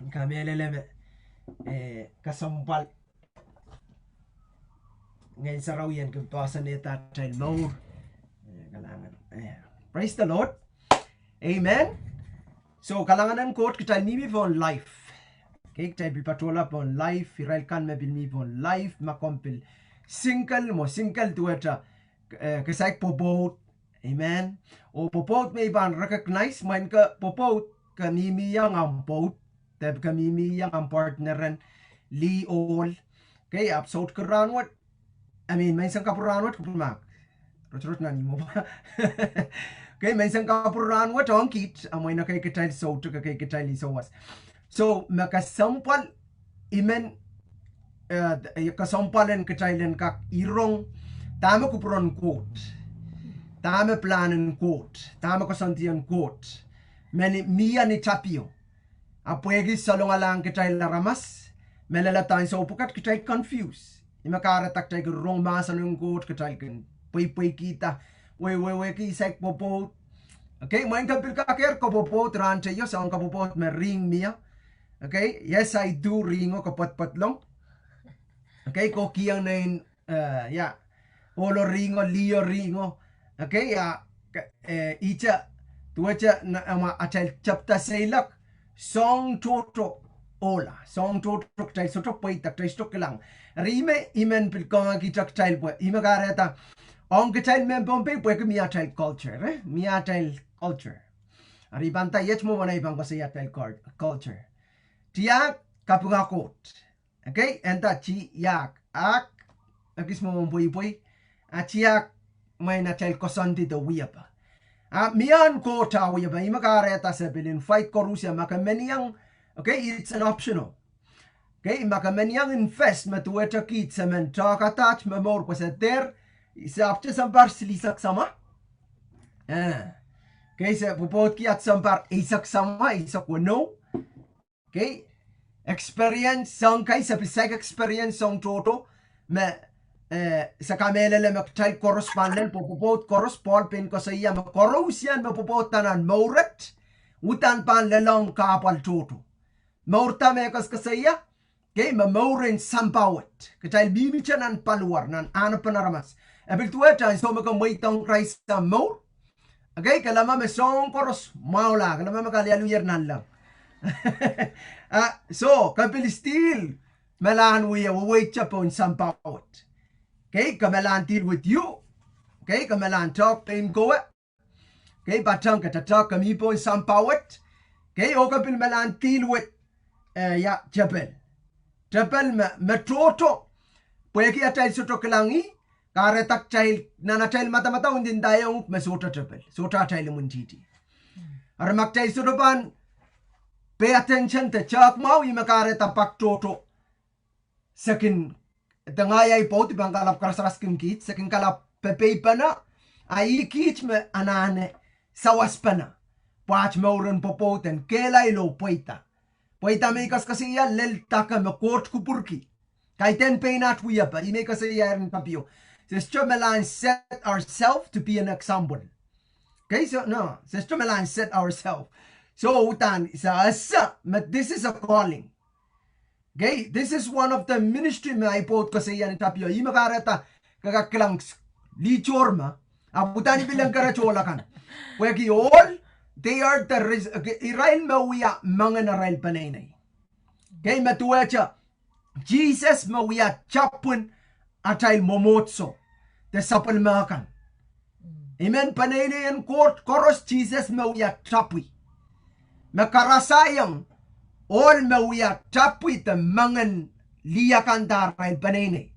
kami leleme kasampal ngayon sa raw yan kung pasan nita tayo maur kalangan praise the Lord, amen. So kalanganan quote kita nimi von life, okay, kita bipatola von life iral kan mebilmi von life makompil single tueta kasaik Pwopwoud, amen. O Pwopwoud may ban recognize main ka Pwopwoud kamimi yang ampot tab kamimi yang ang partneran li all, okay, episode keranwat may isang kapuranwat kupumak rot na ni mo ba okay, may isang kapuranwat ang kit amoy na kay kitay so to kay kitay li so was so makasampal imen kasampalan kitaylen kak irong tama kupuron quote tama planen quote tama kasantian quote meni mia ni tapio apwegi salongalang kitay laramas melalatan sa upukat kitay confuse imakaratak tay rong masalong quote kitay ken pay kita we ki sek Pwopwoud, okay, main kapil kaker ko Pwopwoud rante yo sa ang Pwopwoud me ring mia, okay, yes I do ringo kapatpatlong, okay, ko kiyang nain olo ringo lio ringo, okay, icha tuacha na ama atal chapta selak song toto ola song toto tay sotok pay tak tay stok lang rime imen pil konga kitak tay po imagareta on kitay men pompe po ke miatal culture miatal culture ari banta yech mo manay bang ko sa yatal culture tiyak kapunga quote, okay, enta chi yak ak akis mo pompoy atiyak may natal kosanti do wiapa mian ko tawi ba imagareta sa bilin fight korusya makameniang, okay, it's an optional, okay, makameniang invest matueta kit sa men takatat memor ko sa ter isa after sampar silisak sama okay, sa Pwopwoud ki at sampar isak sama isak wano, okay, experience song kay sa pisag experience song toto me sa kamelele magtay correspondent Pwopwoud correspond pen ko sa iya makorosyan Pwopwoud tanan mauret utan pan lelong kapal toto maurta me kas sa iya, okay, mamaurin sampawat kitay bibichan an paluar nan ano panaramas abil tuweta so makamaytang Krais sa maur, okay, kalama me song koros maula kalama makalialuyer nan lang so kapil still melan wait chapon sampawat, okay, kamelan deal with you, okay, kamelan talk pain go, okay, batang katatak kami po sampawat, okay, o kapil melan deal with Jabel metoto pweki atay soto kelangi kare tak child nana child mata undin dayong mesota Jabel sota child muntiti armak tay soto ban pay attention to chak mau imakare tapak toto second tangaya ipot bang kalap karasras kim kit second kalap pepe pana ai kit me anane sawas pana pach mauren popoten kelay lo poita Poita may kasi ya lel taka me court kupurki. Kaiten pay not we up. I make us a year in papio. Sister Melan set ourselves to be an example. Okay, so no, Sister Melan set ourselves. So utan this is a calling. Okay, this is one of the ministry may pot kasi yan tapio. Imakareta kagaklang lichorma. Abutani bilang karachola kan. Wegi all they are the Israel mawia mga naral panay. Okay, matuwacha Jesus mawia chapun atay momotso the sapal makan. Amen panay yan court koros Jesus mawia chapui. Makarasayang all mawia chapui the mangan liyakan daray panay.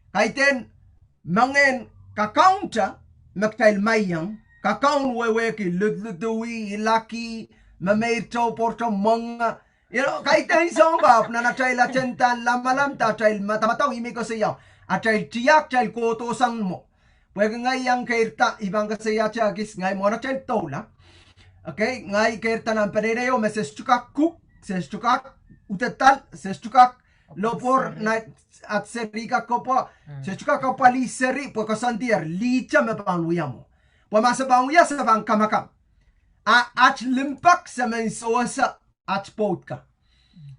Kaiten mangan kakaunta magtayl mayang kakaun wewe ki ludluduwi ilaki mamayto porto mga kahit na isang bap na natay la tentan lamalam ta tay matamataw imi ko siya atay tiyak tay koto sang mo pwede ngayang kairta ibang kasaya chagis ngay mo na tay tola okay ngay kairta ng pereyo mesestukak kuk sestukak utetal sestukak lopor na at serika ko po sestukak ko pali seri po kasantier licha mapanguyamo Pamasa bangya sa bang kamakam. At limpak sa mensosa at pot ka.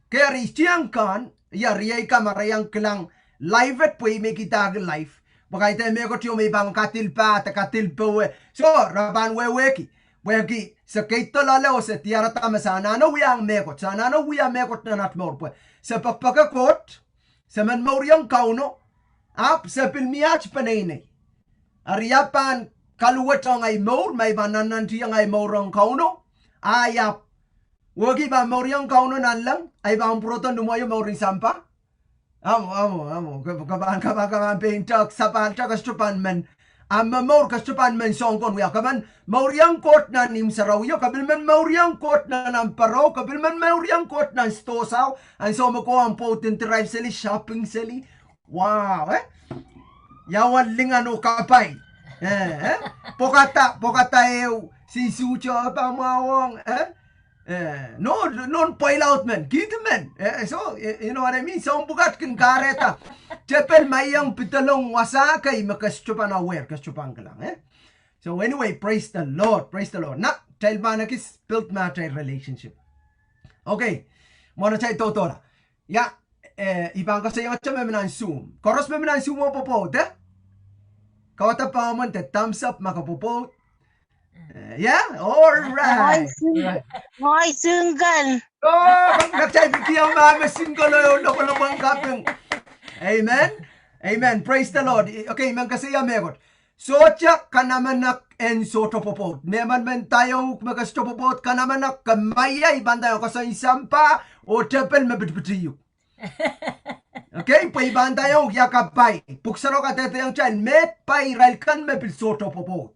Kaya ristiang kan, ya riyay ka marayang kelang live at pwede may kita live. Baka ito may ko tiyo may bang katil pa, katil pa we. So, raban weki. Weki, sa kaito lalaw sa tiyara tama sa anano wiyang mekot. Sa anano wiyang mekot na natmor po. Sa pagpagakot, sa manmoriyang kauno, sa pilmiyach panay. Ariyapan, kaluwat ang ay mor, may banananti ang ay morang kauno. Ayap. Wagi ba moriyang kauno nan lang, ay ba ang proton dumayo moring sampa? Amo. Kaban paintak, sapan, kastupan man. Mamor kastupan man songkon wiya kaman mauriang court na nim sarawyo kabilman mauriang court na namparo kabilman mauriang court na stosaw ang so mo ko ang potent drive seli shopping seli wow yawan lingano kapay pokata si sucho pamawong non point out man kita man so you know what I mean so bukat kin kareta Chepel mayang pitalong wasakay makastupan aware kastupan ka lang so anyway praise the Lord na child manakis built matter relationship okay mona chay totora ya ibang kasi yung chame menan zoom koros menan zoom mo po kawata pa mo thumbs up makapopo yeah all right Hoy single kaptay bitiyaw mama single lo bang kapeng Amen. Praise the Lord. Okay, man kasi yamegot. Socha kanamanak en sotopopot. Neman men tayo magastopopot kanamanak kamaya ibandayo kasi sampa o tepel mabitbitiyo. Okay, pa ibandayo yakapay. Puksaro ka tete yung chan met pa iralkan mabil sotopopot.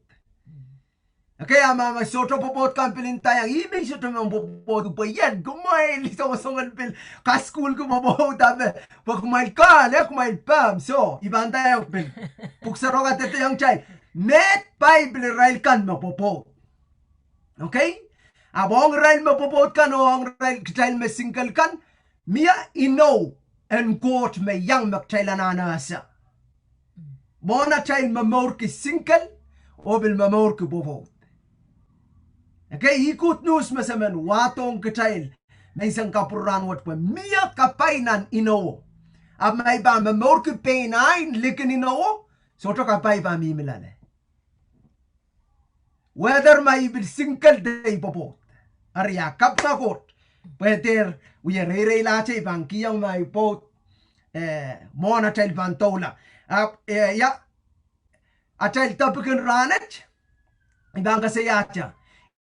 Okay, ama soto popot kampilin tayang imig soto mong popot pa yan. Kumain lito masongan pil kaskul ko mabaho dami. Pag kumain ka, kumain pam. So, ibang tayo pil. Puksaro ka tete yung chay. Met pa'y bilirail kan mapopot. Okay? Abong rail mapopot kan o ang rail kitayl mesingkal kan. Mia ino en court may yang magtayla nanasa. Mona tayl mamor ki singkal o bil mamor ki popot. Okay, ikut nus masaman watong ketail may isang kapuran wat pa miya kapainan ino. Ab may ba mamor ke painain likin ino so to kapay pa mimilane. Whether may singkal day popot. Arya kap na kot. Pweder uya rere lache bang kiyang may pot mona tel bantola. Ya atel tapukin ranet ibang kasi yacha.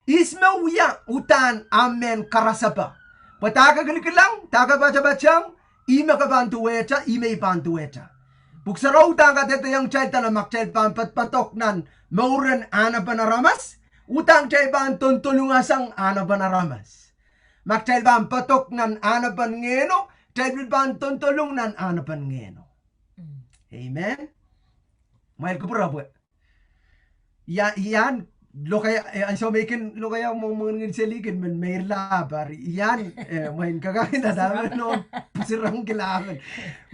Isma uya utan amen karasapa. Pataka galikilang, taka baca-bacang, ima ka bantueta, ima ipantueta. Buksaraw tanga tete yang chay na makchay patok nan mauren ana panaramas, utang chay ban tuntulungasang ana panaramas. Makchay ban patok nan ana pangeno, chay ban tuntulung nan ana pangeno. Amen? Mahal ko pura po. Yan, lo kaya ang so making lo kaya mo mga selikin men may labar yan main kagahin na dami no sirang kilaman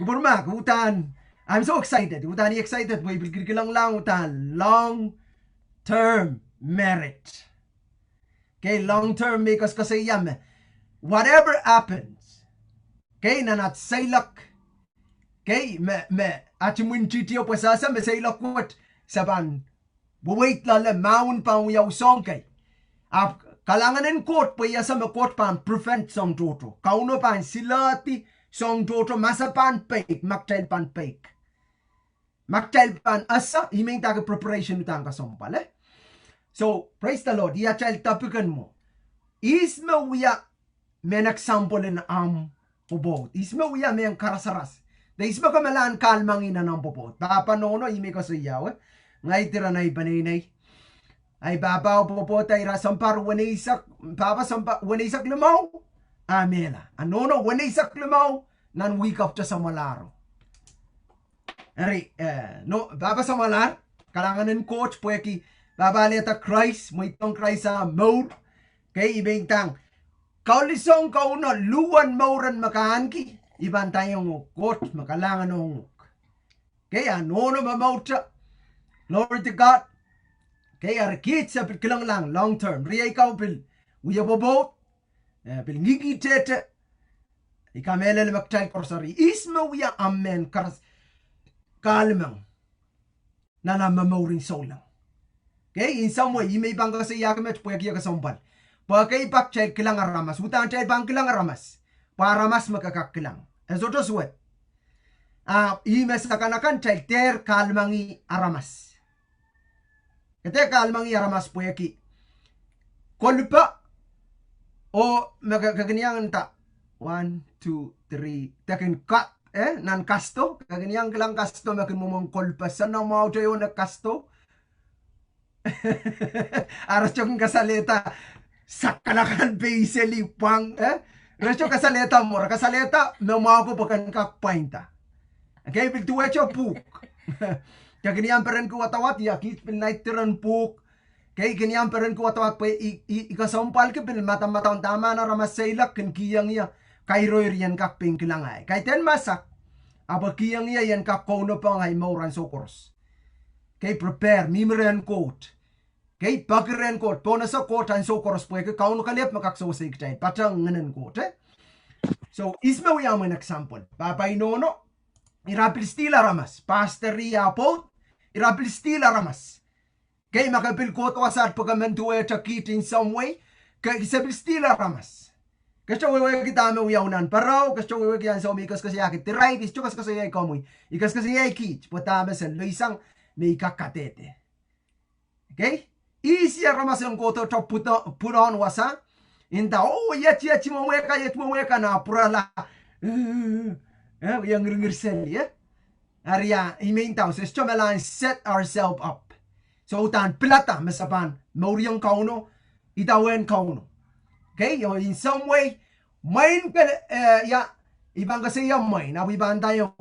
burma utan I'm so excited mo ibigir lang utan long term marriage okay long term because kasi yam whatever happens okay nanat sailak okay me atimun chitio pues asa me sailak what saban buwait lala maun pa uyaw song kay. Kalanganin court pa iya sa court pa prevent song toto. Kauno pa silati song toto masapan pake, maktail pan pake. Maktail pan asa, himing taga preparation utang ka sompal So, praise the Lord, iya child tapikan mo. Isma uya may nagsampol na popot. Isma uya may ang karasaras. Da isma kamalaan kalmangin na ng popot. Baka panono, imi ko sa iyaw ngay tira na ibaninay ay babaw po tayo rasampar wanisak papa sampa wanisak lumaw amela anono wanisak lumaw nan week after sa malaro ari no baba sa malar kalanganin coach pweki babaleta Krais mo itong Krais sa mode kay ibintang kaulisong kauno luwan mauran makahanki iban tayong coach makalangan ng kaya anono mamauta Glory to God. Kaya kids sa pikilang lang long term. Riya ikaw pil uya bobot. Pil ngigi tete. Ikamele magtail korsari. Isma wiya amen karas kalmang na namamaurin solang. Okay, in some way, you may bang kasi yakamet pwede ka sombal. Pagkay bakchay kilang aramas, utan chay bang kilang aramas. Para mas makakakilang. As otro suwet. Imes nakanakan chay ter kalmangi aramas. Kete kalmangi aramas pwede. Kolpa o magkaganiyang ta. 1, 2, 3. Takin cut. Nan kasto. Kaganiyang kilang kasto makin mumong kolpa. Sana mau tayo na kasto. Aras yung kasaleta sakalakan basically pang Aras yung kasaleta mo kasaleta mau ko pakan kakpainta. Okay, biltuwa cho puk. Kaginian peren ko watawat ya kit pil night tiran puk. Kay ginian peren ko watawat pa ikasampal ke pil mata-mata tama na ramasailak ken kiyang ya kairoy riyan kakping kilangay. Kay ten masak aba kiyang ya yan kakkono pang ay mauran sokors. Kay prepare mimren coat. Kay pagren coat pona sa coat an sokors po kay kauno kalip makaksosig tay patang ngenen coat So isma wi am an example. Babay nono irapil stila ramas pastor ria po irapil stila ramas. Kay makapil coat wasat pagamentuwe takit in some way kay isabil stila ramas. Kasto wewe kita me uyaunan paraw kasto wewe kian so mikas kasi yakit tiray kisto kas kasi ay komoy ikas kasi ay kit potame sen loisang may kakatete. Okay? Easy ramas yung koto to put on wasa. Inta yet mweka na purala. Yang ringirsel ya. Aria imintaw so chomelan set ourselves up. So utan plata mesapan mauriyang kauno itawen kauno. Okay? In some way main ibang kasi yung main awiban tayo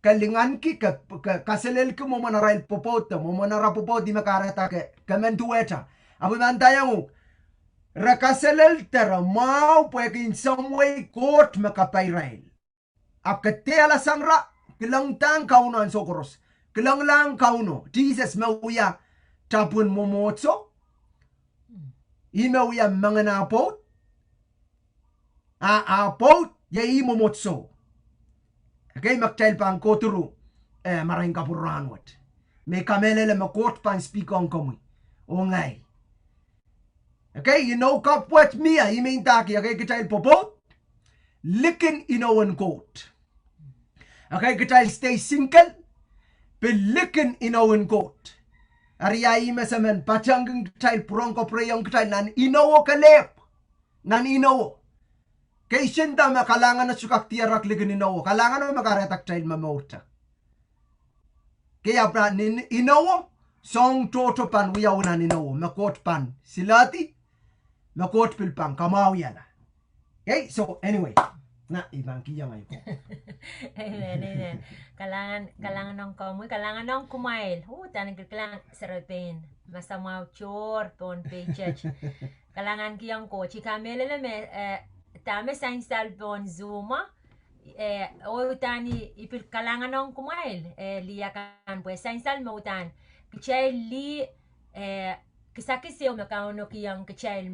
kalingan ki kaselel ko mo manarail popoto mo manara popot di makarata ke kamentueta abu mandayang rakaselel tera mau pwede in some way court makapayrail akate alasang ra kilang tang kauno an sokoros kilang lang kauno Jesus mauya tapun momotso imauya mangana pot pot yai momotso. Okay, magtail pang koturu maring kapuranwat. May kamelele makot pan speak on komi. O ngay. Okay, you know kapwat miya imintaki. Okay, kitail popot. Likin inawan coat. Okay, kitail stay single. Pilikin inawan coat. Ariyai masaman pachanggang kitail prongko preyong kitail nan inawo kalep. Nan inawo. Kay sinta makalangan na sukak tiyarak ligin inawo. Kalangan na makaretak child mamauta. Kaya pra inawo, song toto pan wiyaw na inawo. Makot pan silati, makot pilpang kamaw yana. Okay, so anyway. Na, ibang kiyang ay ko. Amen. Kalangan ng kamoy, kalangan ng kumail. Tanang kailangan sarapin. Masamaw chor, ton pechach. Kalangan kiyang ko. Chikamele tame sain salbon zuma tani ipil kalangan ng kumail liyakan pues sain sal mautan kichay li kisakisiyo makauno kiyang kichay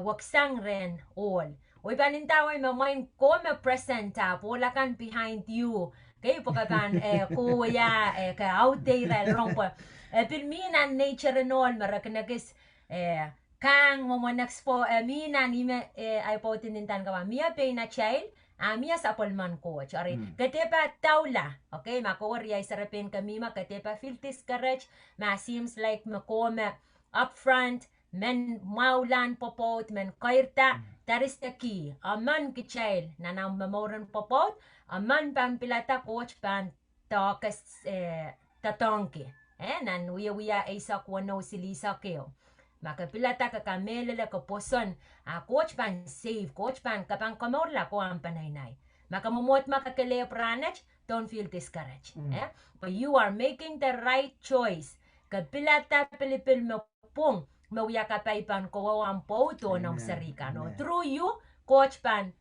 waksang ren all panintaway mamain ko presenta wala kan behind you kayo po kapan kuya ka out there rong po pilminan nature and all marakanagis kang momonaxpo mina nime ay po tinintan ka mia pay na child mia sa polman ko chari katepa taula okay makori ay sarapin kami katepa feel discouraged seems like makome upfront men maulan popot men kairta that is the key aman ki child na mamoran popot aman pampilata coach pan takas tatongke nan wiya ay sa kuno silisa keo makapilata ka kamelele ka poson coach pan save coach pan kapang kamorla ko ang panaynay makamumot makakale pranach don't feel discouraged but you are making the right choice kapilata pilipil mo pong mawya kapaypan ko ang poto ng sarikano through you coach pan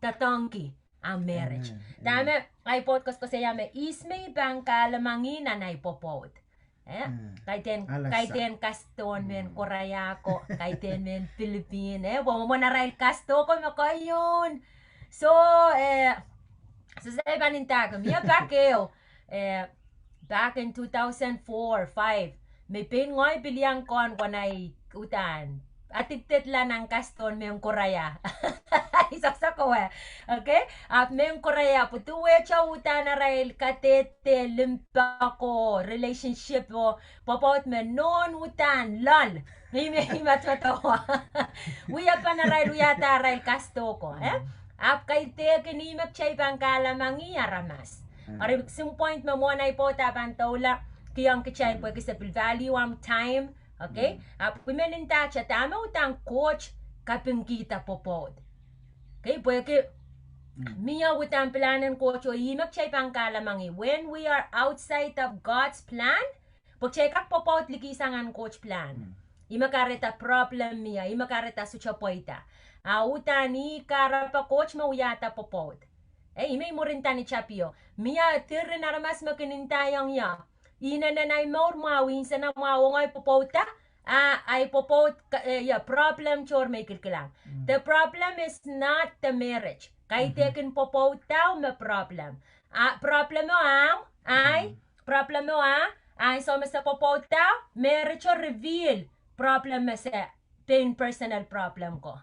tatangki ang marriage dame ay podcast ko sa yame ismay bang kahlamangih na naipopot kaiten kaston men Korea ko kaiten men Philippine mo na rail kasto ko makayon So, sa panintago, miya back in 2004-5, may pingoy bilyang kon wanay utan. Atiptet lang ng kaston mayong Korea. Isaksa ko okay? At mayong Korea, putuwe cha utan na rail katete limpa ko relationship mo popot me non utan lol. Hime matatawa. Uya pa na rail uyata rail kasto ko, Ap kay te kinimak chay pang kahlamangih aramas. Ari some point mo na po tapan tawla kiyang kichay po kasi value am time. Okay? Pimeninta siya, tama utang coach kaping kita popod. Okay? Pwede miya utang planan coach o imak siya pang kahlamangih. When we are outside of God's plan, pag siya kak popod likisangan coach plan. Imakareta problem miya, imakareta sucha poita. Utan ni karapa coach mauyata popod. Imay mo rin tani chapio. Miya tirin naramas makinintayang ya. Ina na na more mawin sa na mawangay popota ay popot problem chor make it lang. The problem is not the marriage. Kay tekin popota may problem. Problem mo ay so sa popota marriage or reveal problem sa pain personal problem ko.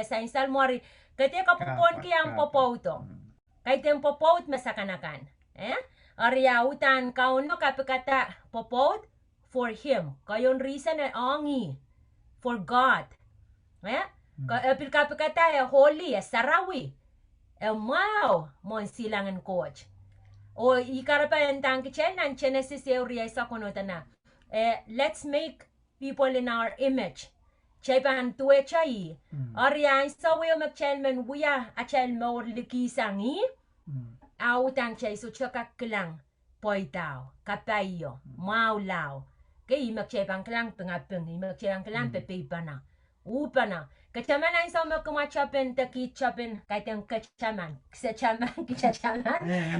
Sa insal mo ri kay ka popon kiyang popoto. Kay tem popot masakanakan. Arya utan kauno kapikata popot for him. Kayon reason na ongi for God. Kapil kapikata holy, sarawi. Wow, mon silangan coach. O ikarapa yung tangki chen ang Genesis area sa kuno na. Let's make people in our image. Chay pan tuwe chay. Arya sa wayo magchelmen wuya achel mo likisangi. Utang chay so chaka klang poitaw, kapayo, maulaw. Kay imak chay pang klang pangapeng, imak chay pang klang pepe na. Upa na. Kachaman ay sa mga kumachapin, takitchapin, kahit yung kachaman. Kachaman.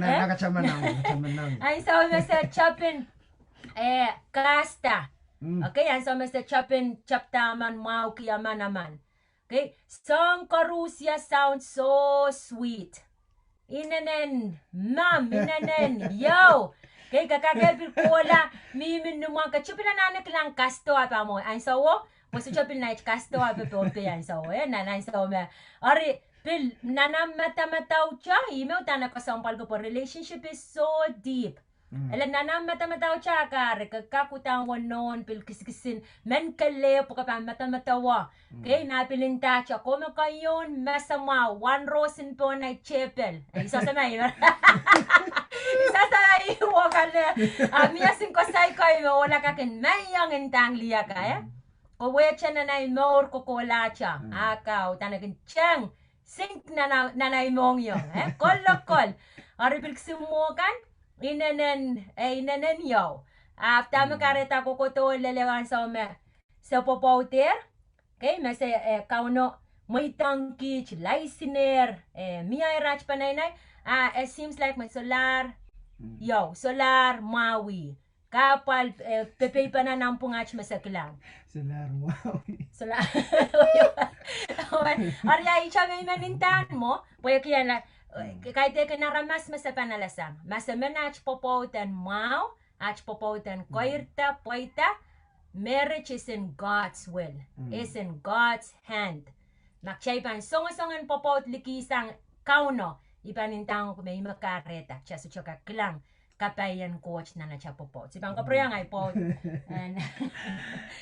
Nakachaman na. Ay sa mga sa chapin, kasta. Okay, ay sa mga sa chapin, chaptaman, mau kiyaman naman. Okay, song Karusya sounds so sweet. Inanen, ma'am, yo! Kay kakakapil ko wala, mimin nung mga kachupin na nanak lang kasto apa mo. Ay sawo, po sa chupin na kasto apa po yan sawo. Nanay sawo me. Ari, pil, nanam mata-mataw siya. Email tanak ko sa umpal ko po. Relationship is so deep. Alam nanam mata-mataw siya kare. Kagkakutang wanon, pil kisikisin. Men kaleo po kapang mata-matawa. Okay, napilinta siya. Kung kayon, masama. One rosin po na chapel. Ay, isasamay. Isasamay. Wakal na. Miyasin ko sa'y kayo. Wala kakin. Mayang intang liya ka. Kuwe siya na naimor kukola siya. Akaw. Tanagin siyang. Sink na naimong yun. Kol-kol. Aripil sumukan. Inanen yaw. Tama kareta ko to lelewan sa popouter. Okay, masa kauno may tangkich, listener, miya rach panay. It seems like may solar, solar mawi. Kapal pepe pa na nampungach masaklang. Solar mawi. Solar. Arya icha may manintan mo, pwede kaya na kahit ka naramas sa panalasang. Masaman ach popotan mau, ach popotan koirta, poita, marriage is in God's will. Is in God's hand. Nakchaypan, songasongan popot likisang kauno, ipanintang ko may makareta, siya sa tsaka klang, kapayan coach na siya popot. Sibang kapriyang ay po.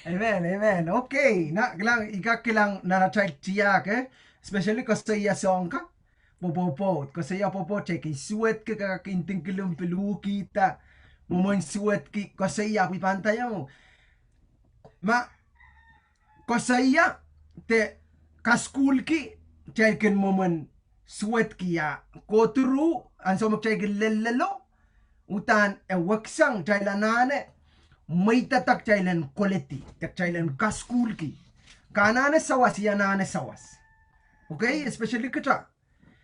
Amen. Okay, klang ikakilang na chay tiyak especially kasi iya song ka. Popopot, kasi ya popot chay kay suwet ka kakinting kilong pilu kita. Mumoy suwet ki kasi ya pipantay mo. Kasi ya te kaskul ki chay kin momon suwet ki ya koturu anso mo chay kin lelelo utan waksang chay lanane may tatak chay lan koleti tak chay lan kaskul ki kanane sawas ya nane sawas. Okay, especially kacha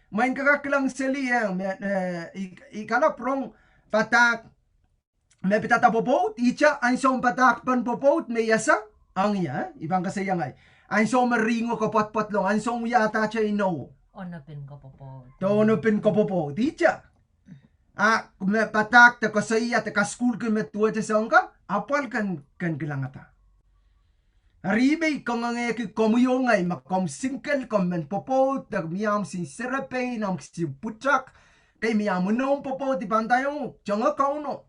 main kakaklang seli ikala prong patak may pitata popot icha anso patak pan popot may yasa ang ya ibang kasi yang ay anso maringo ko pot long anso yata chay no Onopin ko po. Tonopin ko po. Teacher. Me patak te ko saya te ka school ke me tua te sangka. Apal kan kilangata. Aribe ko nge ki komuyo ngai ma kom sinkel kom men popo te miam sin serape nam si putrak. Kay miam nom popo di bantayo. Changa kauno.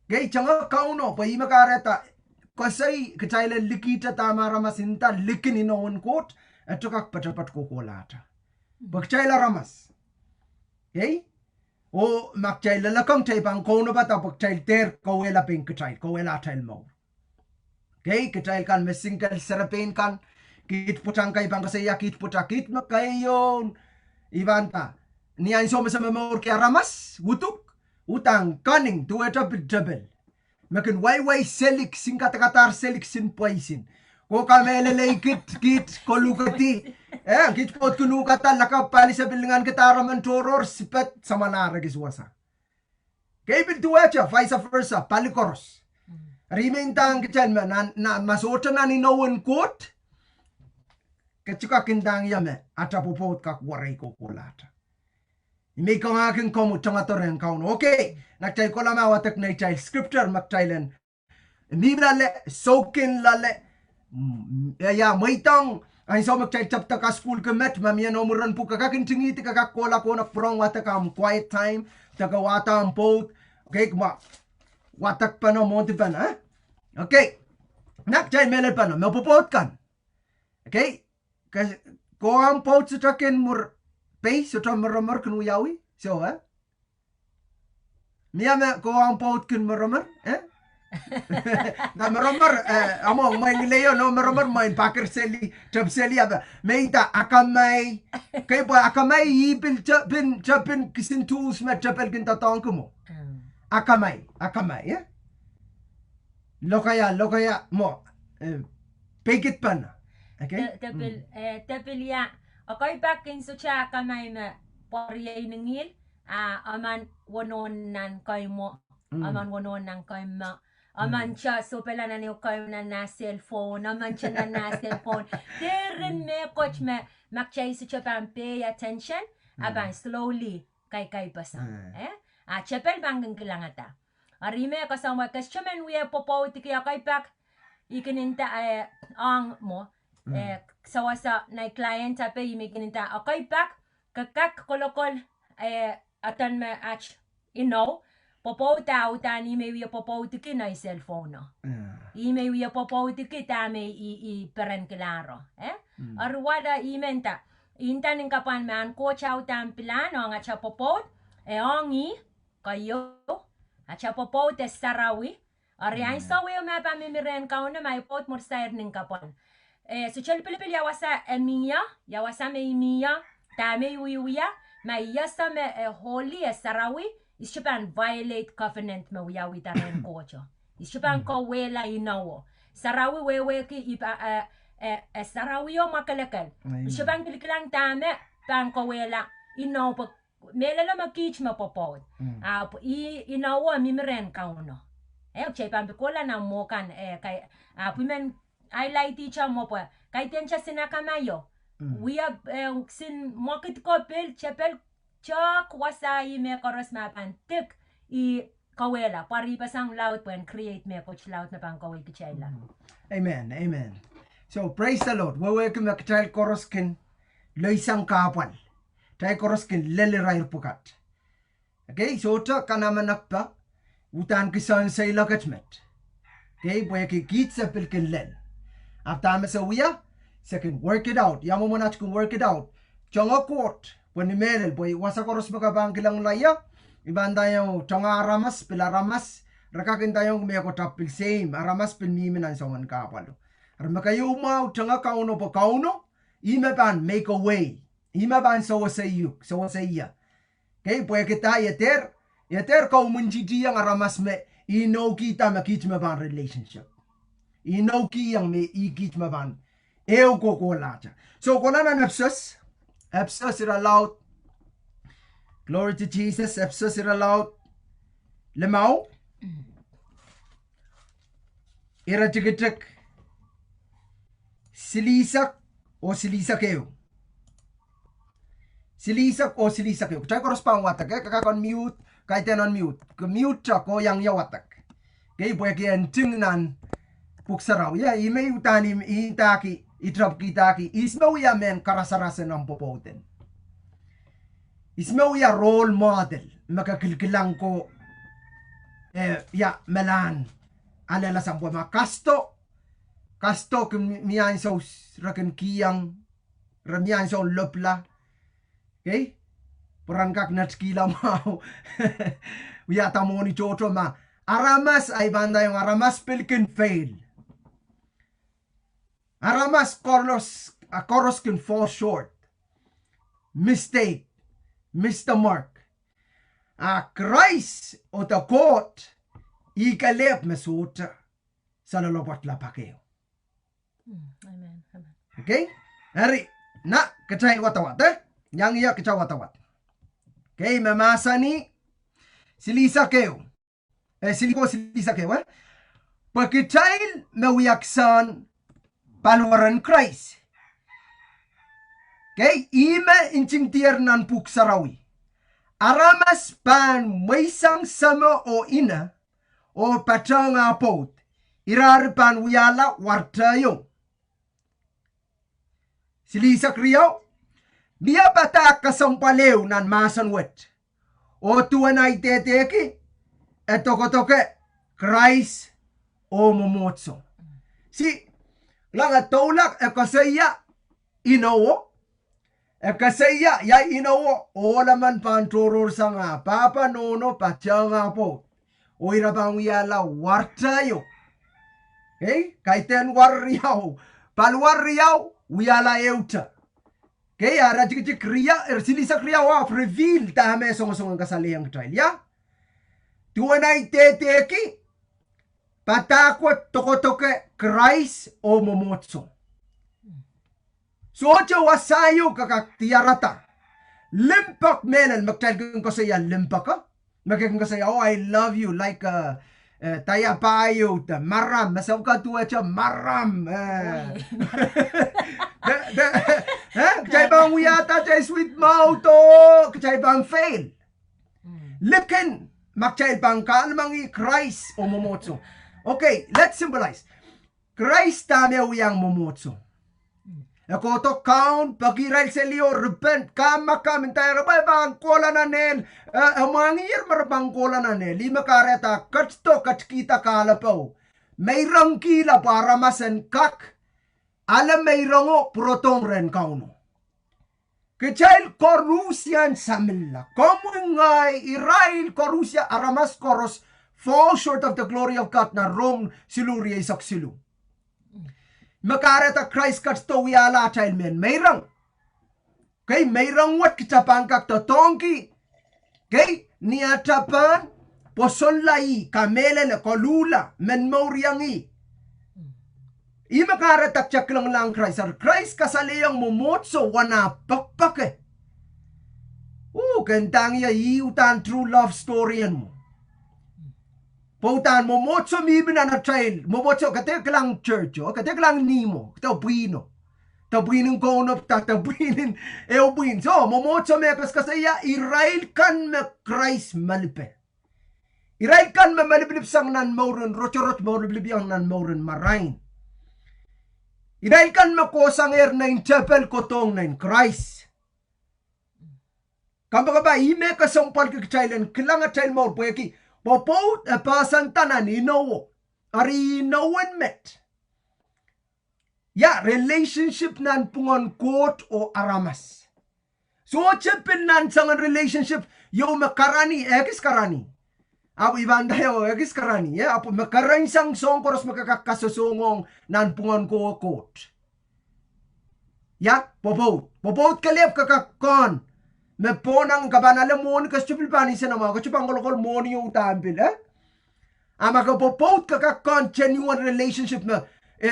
Kay changa kauno pa ima kareta. Kasai kecailan likita tamara masinta likini noon kot. Etukak pacapat ko kolata. Pagcaila ramas. Okay? O magcaila lakang chay pang kono bata pagcail ter kawela ping kacail. Kawela tail mo. Okay? Kacail kan mesingkal serapin kan. Kit putang kay pang kasaya kit putakit makayon. Ibanta. Niyan so masama mo kaya ramas. Wutuk. Utang kaning tuweta bidjabel. Makin way selik sin katakatar selik sin poisin. Ko kamelele kit kolukati. Kit pot kunukata lakap pali sa bilingan kitara man toror sipet sama nara giswasa. Kay bil tuwacha vice versa palikoros. Remain tang kitchen man na masota na ni noon kot. Kachuka kindang yame atapopot kak waray ko kulata. May kong aking komu tangatoren kaun. Okay, nagchay ko lama watak na child scripture magchaylen. Bibla le sokin lale. Ya maitang ay so magchay chapta ka school ka met mamiyan omuran po kakakintingiti kakakola ko na prong watak am quiet time taga wata am pot. Okay, kuma watak pa no monti pa na. Okay, nagchay melel pa no mapupot kan. Okay, ko am pot sa takin mur pay so tam maramar kanu yawi so Miyame ko ang pot kun maramar na maramar amo may leyo no maramar may pakir seli tab seli aba meita akamay kay po akamay ipil chapin kisin tools met chapel kin tatong ko mo akamay lokaya mo pekit pan okay tepil ya ako'y bakin so siya kamay na poriyay nangil aman wononan kayo mo aman wononan kayo mo aman siya so pala na niyo kayo na cellphone aman siya na cellphone derin me coach me makchay so siya pang pay attention aban slowly kay basa chapel banggang kilangata arime kasama kasyaman we popo tikiya kay pak ikininta ang mo sawasa na client tape imikininta okay pak kakak kolokol atan me ach popo ta utani me wi popo tiki na cellphone no me wi popo tiki ta me i peren klaro arwada imenta intanin kapan man ko chau tam plano nga cha popo ongi kayo acha popo te sarawi ari ay sawi ma pa mimiren kauna may pot mor sair ning kapan so chel pilipil yawasa yawasa me miya tame wiya may yasa me holy sarawi ishipan violate covenant me wiya witaren kocho ishipan ko wela inawo sarawi wewe ki sarawi yo makalakal ishipan kilikilang tame pan ko wela inaw pa melala makich mapopod inawo mimiren kauno chepan pikola na mokan kay pimen highlight teacher mo po. Kay tensya sinakamayo. We have sin market couple chapel chak wasai me koros mapan tik I kawela pari pasang laut po and create me coach laut na pang kawel kichayla. Amen. So praise the Lord. Wewe kum child koros kin loisang kapal. Tay koros kin lelirair pukat. Okay, so ta kanamanak pa utan kisan say lakachmet. Okay, boy ki kitsa pilkin lel. After sa uya, second work it out. Yamo mo na kung work it out. Chonga court, when merel boy wasa koros makabang kilang laya, ibanda yung chonga aramas, pila ramas, rakakin tayong may ako tapil same, aramas pinmimin ang songan kapalo. Armakayo mo, chonga kauno po kauno, imaban make a way. Imaban so sa iya. Okay, boy kita yeter kau munjidi ang aramas me, ino kita makit maban relationship. Inoki yang me ikit maban. Eu ko lata. So kolana Ephesus is allowed. Glory to Jesus. Ephesus is allowed. Lemau. Ira tigitik. Silisak o silisak eu. Silisak o silisak yo. Chay koros pang watak. Kakak on mute. Kay ten on mute. Mute chak o yang ya watak. Kay buwag yan tingnan puksaraw. Ya imay utanim itaki. Itrap kitaki. Ismaw ya men karasarasan ng popoten. Ismaw ya role model. Makakilkilang ko. Ya melan. Alala sa buwa kasto. Kasto kung miyan sa rakan kiyang. Ramiyan sa lopla. Okay? Perangkak natskila mau. Wiyata mo ni Chocho ma. Aramas ay banda yung aramas pilkin fail. Aramas koros can fall short. Mistake. Miss the mark. Krais o the court. Ikalep mesuta. Sa lalopot lapakeo. Amen. Amen. Okay? Hari. Na, kacay watawat Yang iya kacay watawat. Okay, mamasa ni silisa keo. Silisa keo, Pagkacay mawiyaksan paluaran Krais. Okay, ima inching tier nan puksarawi. Aramas pan maisang sama o ina o patang apot. Irarpan wiyala wartayo. Silisa kriyaw, biya bata kasampalew nan masanwet. O tuwan ay teteki, eto kotoke, Krais o momotso. Si, lang at tolak, kasaya, inawo, kasaya, ya inawo, o laman panturur sa nga, papa nono, patya nga po. O irabang wiyala, wartayo. Okay, kaiten warriyaw, palwarriyaw, wiyala euta. Kaya rajik kriya silisa kriya wa reveal tame song kasaliyang trial ya. Tuwanay teteki patakot tokotoke Krais o momotso. Socho wasayo kakaktiarata. Limpak menan magtalgang ko saya limpak ka. Magkakang ko saya, oh I love you like taya payo maram masaw ka tuwa siya maram. Kacay bang wiyata, kacay sweet mouth o kacay bang fail. Lipkin, makchay bang kahlamangih, Krais o momotso. Okay, let's symbolize. Krais tame wiyang momotso. Ako to count, pagiral sa liyo, repent, kamin tayo, rabay bang kola na nel, mangir marabang kola na nel, lima kareta, katsto katskita kalapaw. May rangkila para masan kak, alam may rango protong ren kauno. Kecil korusian samilla. Komungay irail korusia aramas koros fall short of the glory of God na Rome siluri isak silu. Makareta Christ katsto wiyala child men mayrang. Kay mayrang wat kitapangkak to tongki. Kay niatapan posonlai kamelele kolula men mauriangi. Ima karatak chak lang Krais. Krais kasaliyang momotso wana pakpake. Kentang ya iutan true love story yan mo. Pautan momotso mibina na child. Momotso kate lang church kate lang nimo. Kate buino. Tabuinin ko unop tabuinin buin. So momotso mekas kasaya irail kan me Krais malipe. Irail kan me maliblib sang nan mauren rochorot mauliblib yang nan mauren marain. Irail kan me kosang na in chapel kotong na in Krais. Kamba ba ime kasampal ka chailen kilang at chail maur poyaki. Pwopwoud pasan tanan inowo. Ari inowen met. Ya, relationship nan pungon court o aramas. So, chipin nan sangan relationship, yo makarani, ekis karani. Apo ibanda yo, ekis karani. Ya, apo makarani sang song koros makakakasosongong nan pungon ko court. Ya, Pwopwoud kalip kakakon. Me ponang kabanala mo ni kastupil pani sa nama, kastupang kolokol mo ni yung tampil, Ama ka Pwopwoud kakakon genuine relationship na,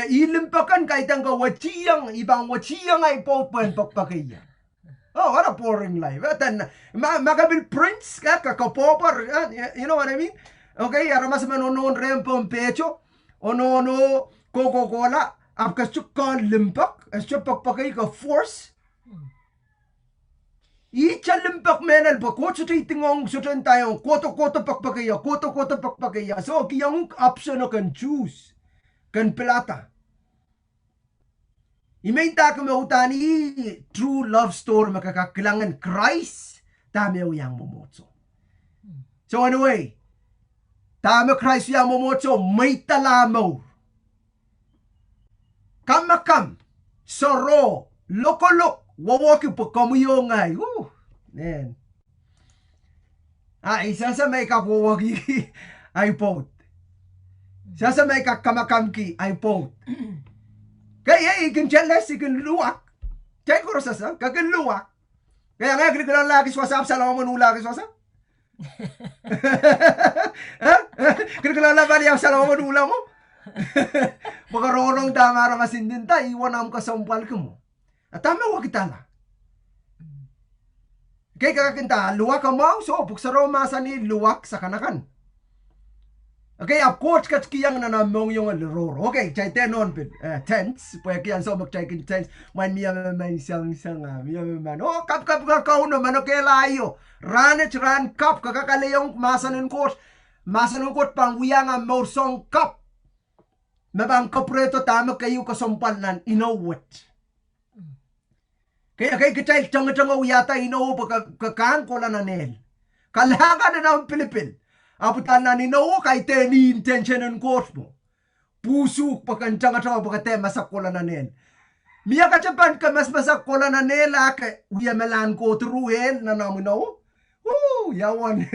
ilimpakan kahit ang kawachiyang, ibang wachiyang ay popen pagpakaya. Oh, what a boring life. Makabil prince, kakapopar, you know what I mean? Okay, aramas manonon rempong pecho, onono Coca-Cola, apkastuk kan limpak, astup pagpakay ka force. Ichalimpak menel pa ko sa tingong sa tayo koto pakpakaya so kiyang option no can choose kan pelata imaita ka mautani true love story makakakilangan Krais tama yang momotso so anyway tama Krais yang momotso may talamaw kamakam soro lokolok wawaki po kamuyo ngay man isa sa may kakuwagi iPod isa sa may kakamakam ki iPod kaya ikin jealous ikin luwak kaya ko rasa kakin luwak kaya nga kini lang lagi swasap sa laman mo lagi swasap kini lang lagi sa laman mo baka ronong damara masindin ta iwan ang kasampal ko mo at tama wa kita na kaya kakakinta luwak ka mo so buksaro masa ni luwak sa kanakan okay of course kat kiyang nanamong yung lororo okay chay tenon tense pwede kiyang so mag chay kin tense man miya man siyang miya man kap ka uno man okay layo ran kap kakakalayong masa nun course pang wiyang ang morsong kap mabang kapreto tama kayo kasampal nan inawat kaya kitay tanga uyata inaw pagkakaan ko lang nanel kalaga na ng Pilipin aputan na ninaw kay teni intention ng course mo pusuk pagkantanga pagkate masak ko lang nanel miya kachapan ka mas masak ko lang nanel ka uyamelan ko truhen na namunaw yawan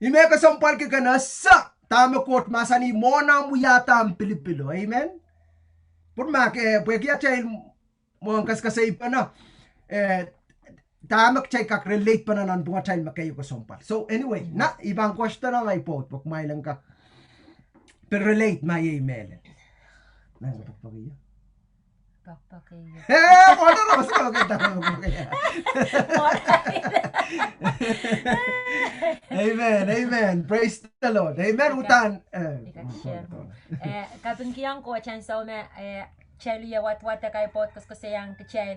ime kasampal ka na sa tama court masani mo na muyata ang Pilipino amen pun make pwede chay mo ang kaskasay pa na tamak chay kak-relate pa na ng bunga chay makayo kasampal so anyway na ibang question na may po pag may lang ka pero relate may email na pagpagayo wala na mas amen praise the Lord amen utan kapag kiyang ko chan so me Cheli what kay podcast ko sayang kachel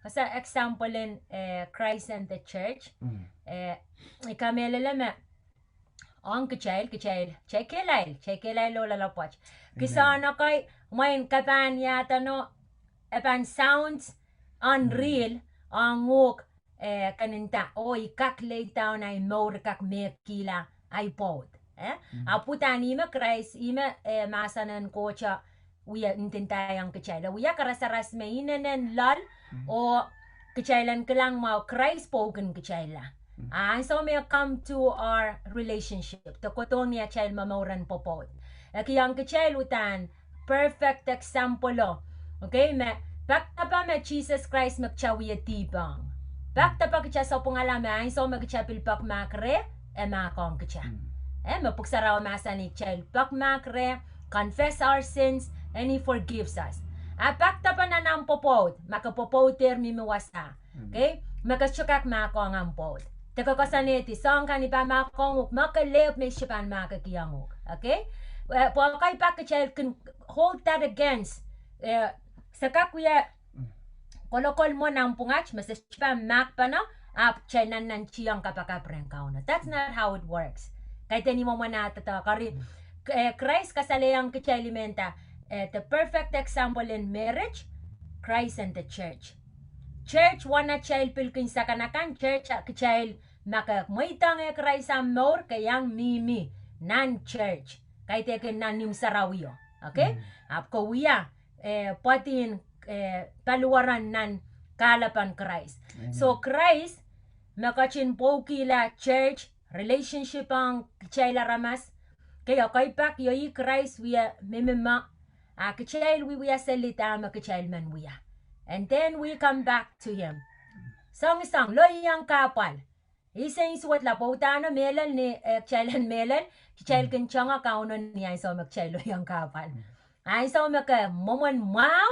kasi example in Krais and the church ikameleleme ang kachel chekelay lola lapach kisana kay main kapan yata no epan sounds unreal ang ngok kaninta ikaklay taon ay more kak mekila iPod aputani me Krais ime masanan kocha uya intentayang kachayla uya karasaras mainenen lal o kachaylan kelang mau Krais spoken kachayla so may come to our relationship to kotong niya chayl mamauran popot kiyang kachaylutan perfect example okay me bakta pa me Jesus Christ magchawiya tibang bakta pa kacha sa pungalam so magchapil pak makre makong kacha mapuksaraw masa ni chayl pak makre confess our sins and He forgives us. Apakta pa na ng popod, makapopod termi mawasa. Okay? Makasyukak mako ang pod. Teka kasaneti, song kanipa makong makaleop may sipan makakiyangok. Okay? Po kay pakachel can hold that against. Sakakuya kolokol mo ng pungach, masasipan mak pa na, chenan ng chiyang kapakapreng kauna. That's not how it works. Kahit hindi mo manatata, kari Krais kasalayang kachalimenta, the perfect example in marriage, Krais and the church. Church, wana child pilkin sa kanakan, church, child, makakmaitang Krais ang more, kayang mimi, non-church. Kahit ekin nanim sarawiyo. Okay? Apko wiya, patin, paluwaran nan kalapan Krais. So, Krais, makachin po kila church, relationship ang chayla ramas, kaya kay pak yoy Krais wiya mimima, kachayl wiya salita makachayl man wiya. And then we come back to Him. Sang loyang kapal. Isang iswat la pautana melan ni chaylan melan, chayl kenchanga kaunon niya so magchayl loyang kapal. Ay so maka momon wow,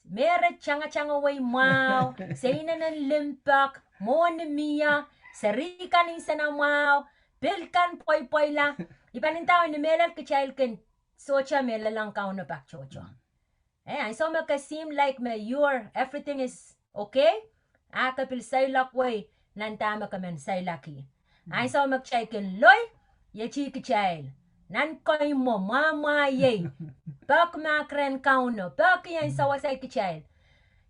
meret changa way wow, sayna ng limpak, mo ni miya, sarikan isa na wow, pilkan poy la. Ipanintaw ni melan kachayl ken socha melalang kauno pak chocho. I saw me seem like you're everything is okay. aka pil sailak way nan tama kamen sailaki. Ay so magchaikin loy ye chi kichail. Nan koy mo mama ye. Bak makren kauno. Bak yan sa wasay kichail.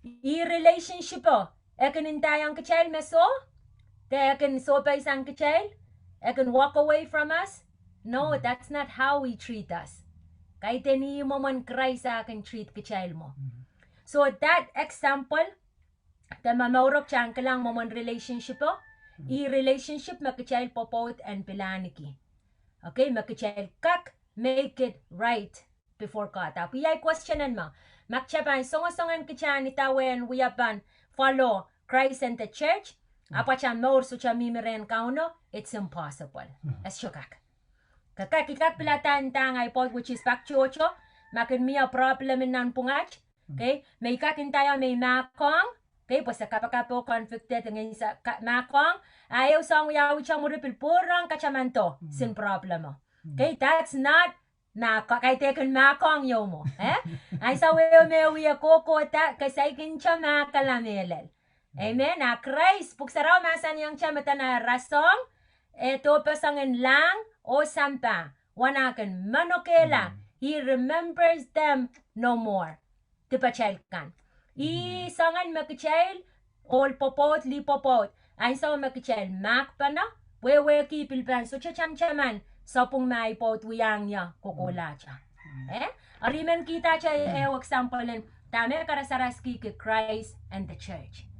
I relationship o. Ekin intayang kichail meso. Te ekin so pa isang kichail. Ekin walk away from us. No, that's not how we treat us. Kahit ni mo man Krais sa akin treat kichail mo. So that example, the mamorok chan kalang mo man relationship o. I relationship makichail popot and pilaniki. Okay, makichail kak, make it right before God. Tapi ay questionan mo. Makchapan songo-songan kichan itawen wiyapan follow Christ and the church. Apa chan maur so chan mimiren kauno, it's impossible. As syukak. Kakak pilatan tangay po, which is factuocho, makin miya problem in nan pungach. Okay, may kakintaya may makong. Okay, pues sa kapakapo convicted ngayon sa makong, ayaw sa wiyawi siyang muripil purang kachamanto, sin problemo. Okay, that's not makong, kay teken makong yaw mo. Ay sa wiyaw may wiya kokota, kasi ikin siya makalamelel. Amen, Krais, puksaraw masan yung siya mata na rasong, eto pasangin lang, o sampa, wanakan manokela, he remembers them no more. Tipachel kan. I sangan makichail, all popot, li popot. Ay sa makichail, mak pa na, wewe ki pilpan, so cham-chaman, sa pong may pot wiyang niya, kukula siya. Ariman kita siya, example, tame karasaraski ki Christ and the church.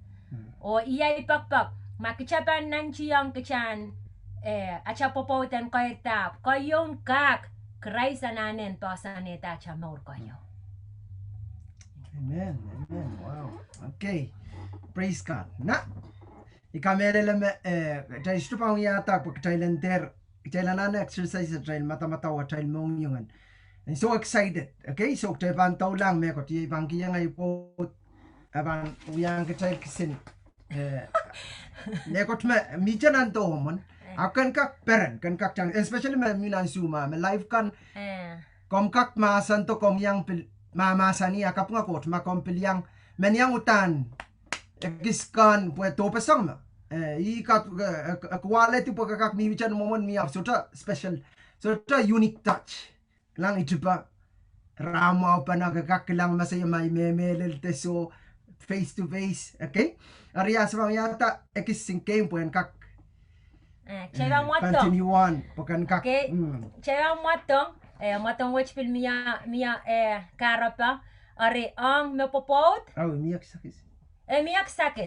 O iya ipakpak, makichapan nan chiyang kichan, acha popotan kayo tap, kayong kak, Krais ananen, tosa neta cha maur kayo. Amen. Amen. Wow. Okay. Praise God. Na. Ikamere leme jay stupang yata pag Thailander. Thailandana exercise sa trail mata-mata wa trail mong yungan. I'm so excited. Okay? So tay bantaw lang me ko ti bangki yang ay po abang uyang ka trail kisin. Ne ko tme mi janan to mon. Akan kak parent kan kak chang especially me minan suma me live kan kom kak masan to kom yang mama sani akap nga kot makompil yang menyang utan giskan pue to pasang ma I kat quality po kakak mi chan momon mi ap sota special sota unique touch lang itu pa rama pa na kakak lang masaya may memelel te so face to face okay ariya sa yata ekising game po en kak continue on pokan kak okay chewa matong matong which film mia karapa are ang mepopot miyak sakis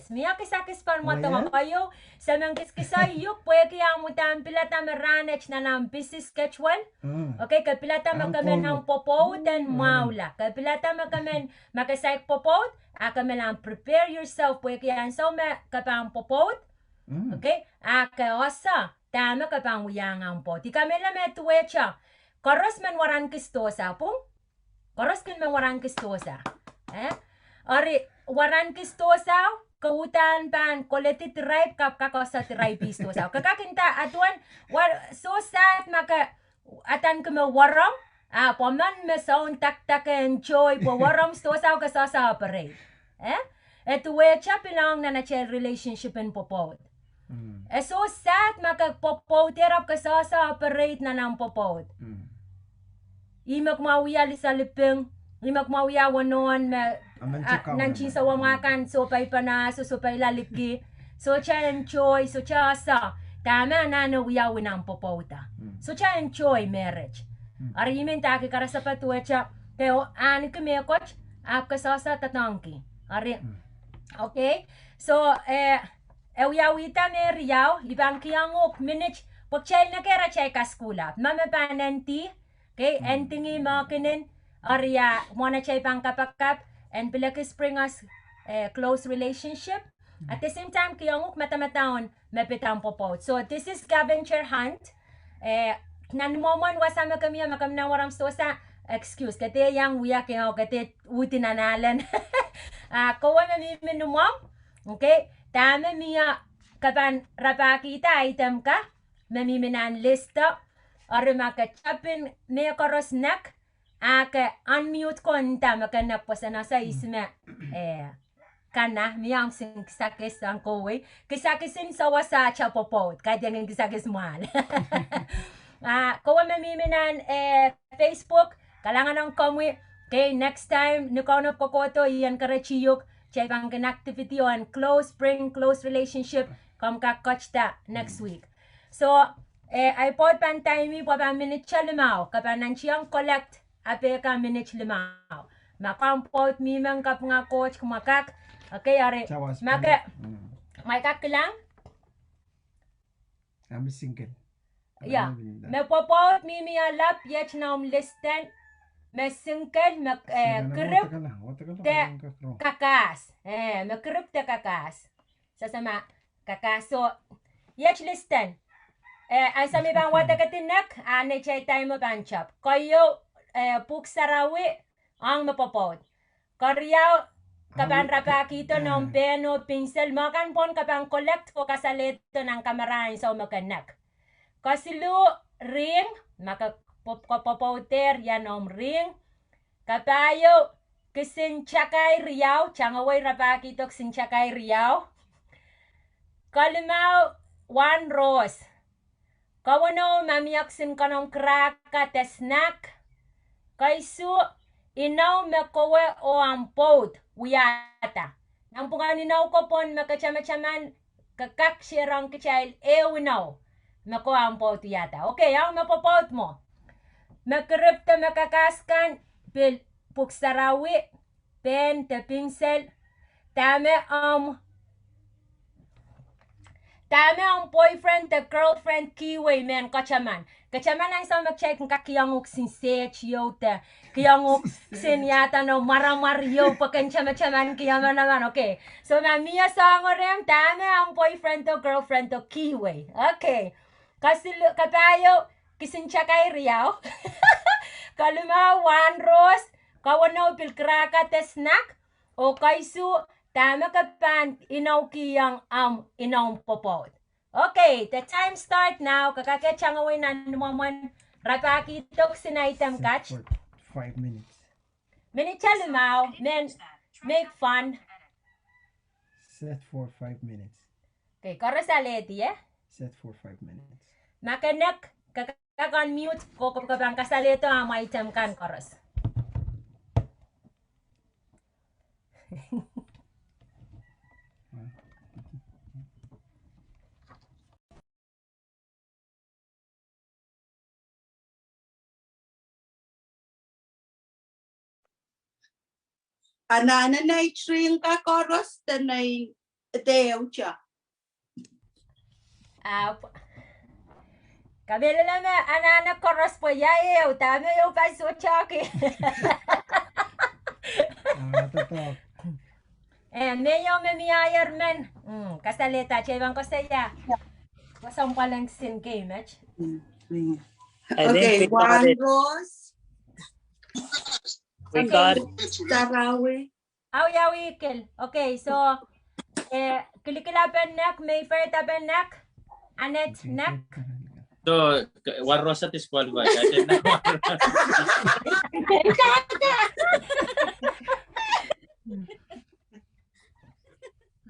miyak sakis pan matong kayo sa mang kiskisay yuk pwede ang mutan pilata meranech na ng busy schedule okay kapilata makamen ang popot and maula kapilata makamen makasay popot akamen ang prepare yourself pwede ang so kapang popot okay osa tama kapang uyang ang pot ikamela metuwecha Koros man waran kistosa pong? Koros kin man waran kistosa. Ori, waran kistosa, kautan pan, koletit ripe kap kakosa ripe istosa. Kakakinta atuan, so sad maka, atan kama waram, paman me saun tak enjoy, po waram stosa o kasasa operate. Eto wecha pilang na na-child relationship in popot. So sad maka popot, terap kasasa operate na ng popot. Imak mawia lisalipeng, imak mawia wanon nanchin sa wamakan so pay panaso so pay lalipgi so cha enjoy so cha sa tama na wiya winang popota so cha enjoy marriage arimen ta ki karasa patuecha teo ani keme coach apka sasa tatangki ari okay so wiya wita ne riyaw ibang kiyangok minich pagchay na kera chay kaskula mama pananti okay, and tingi makinin Arya, mwana chay pang kapakap and pilaki spring us close relationship. At the same time, kiyanguk matamataon mapitang popot. So this is scavenger hunt. Nanmomon wasama kami makam na waram stosa. Excuse, kate yang wiya kayo kate utinanalan. Kawa minumom. Okay, tama miya kapan rapakita item ka. Mamiminan lista. Or makachapin may korosnak. Unmute ko nta makanak po sa nasa isme kana miyang sing kisakis ang kowe kisakisin sa wasa cha Pwopwoud kahit yung kisakis mahal. Kowe memiminan Facebook kalangan ng kamwi okay next time nukaunap ko koto iyan karachiyok chay pang connectivity on bring close relationship kam ka coach ta next week. So I pod pan time po pa minute cha limaw kapanan siyang collect ape ka minute limaw makampot mimang kap nga coach kumakak. Okay, are. Maka, may kakilang? I'm single. Yeah. Me Pwopwoud mimi alap yet na listen. Me single me krip te kakas. Me krip te kakas. Sasama kakas. So yet listen. Ay sa mi bang wata katinak ane chay tayo mo banchap. Kayo puksarawi ang me Pwopwoud. Karyaw kapan rapakito ng peno, pinsel, makan pon kapan collect ko kasalito ng kamerain sa makanak. Kasilu ring, makapopouter yan ring. Kapayo, kisinchakay riyaw, changaway rapakito kisinchakay riyaw. Kalimaw, 1 rose. Kawano, mamiyaksin ka ng kraka te snack. Kaisu, inaw me kowe o ampod uyata. Nang pungan inaw ko pon makachama-chaman kakak sirang kichail inaw me ko ampod uyata. Okay, ang mapopod mo. Makripta makakaskan bil puksarawi pen te pinsel tame ang boyfriend te girlfriend kiwi men kachaman. Kachaman ang sa mag-check ng kakiyangok sinset yote. Kiyangok sinyata no maramaryo pakan chama-chaman kiyaman naman. Okay. So mamiya sa ngorem tame ang boyfriend to girlfriend to kiwi. Okay. Kasi kapayo kisinchakay riyaw. Kaluma 1 rose. Kawano pilkraka te snack. O kaisu tame kapan inaw kiyang inaw Pwopwoud. Okay, the time start now. Kakakechang away na naman rapaki tok sinaitem catch. 5 minutes. Minute chalimaw, men make fun. Set for 5 minutes. Okay, karasaleti Set for 5 minutes. Makanek kakakon mute ko kapang kasaleto ang maitem kan koras. Anana na string ka koros tanay teo siya. Kabila na anana koras po yayo, tama yung pasuchaki. Totoo. Mayo memiyayar men. Kasalita, chabang ko saya. Wasang palang sin game, match. Okay, 1 rose. We got it. Tarawi. Yawi kill. Okay, so kilikila pen neck, Mayfair tapen neck, Anet neck. So, one rosa disqualified. I did not want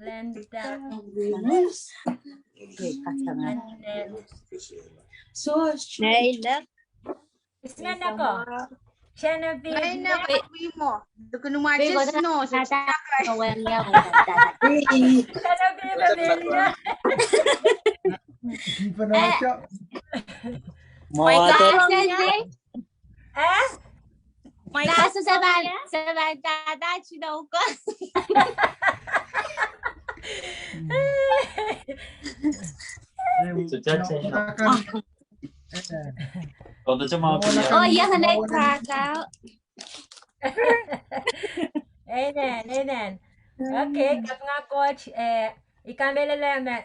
Lenda. Anet. So, Nailak. Ismen ako. Genevieve. Ay, nakakwi mo. Doon Bigo numatches, no? Sa Genevieve Amelia. Hindi pa naman siya. My God, My nasa sa bantada, chinaw ko. So, Jack said, todo sa mga Oh, yan na nagkakaw. Amen. Okay, kap nga coach, ikamela lang na,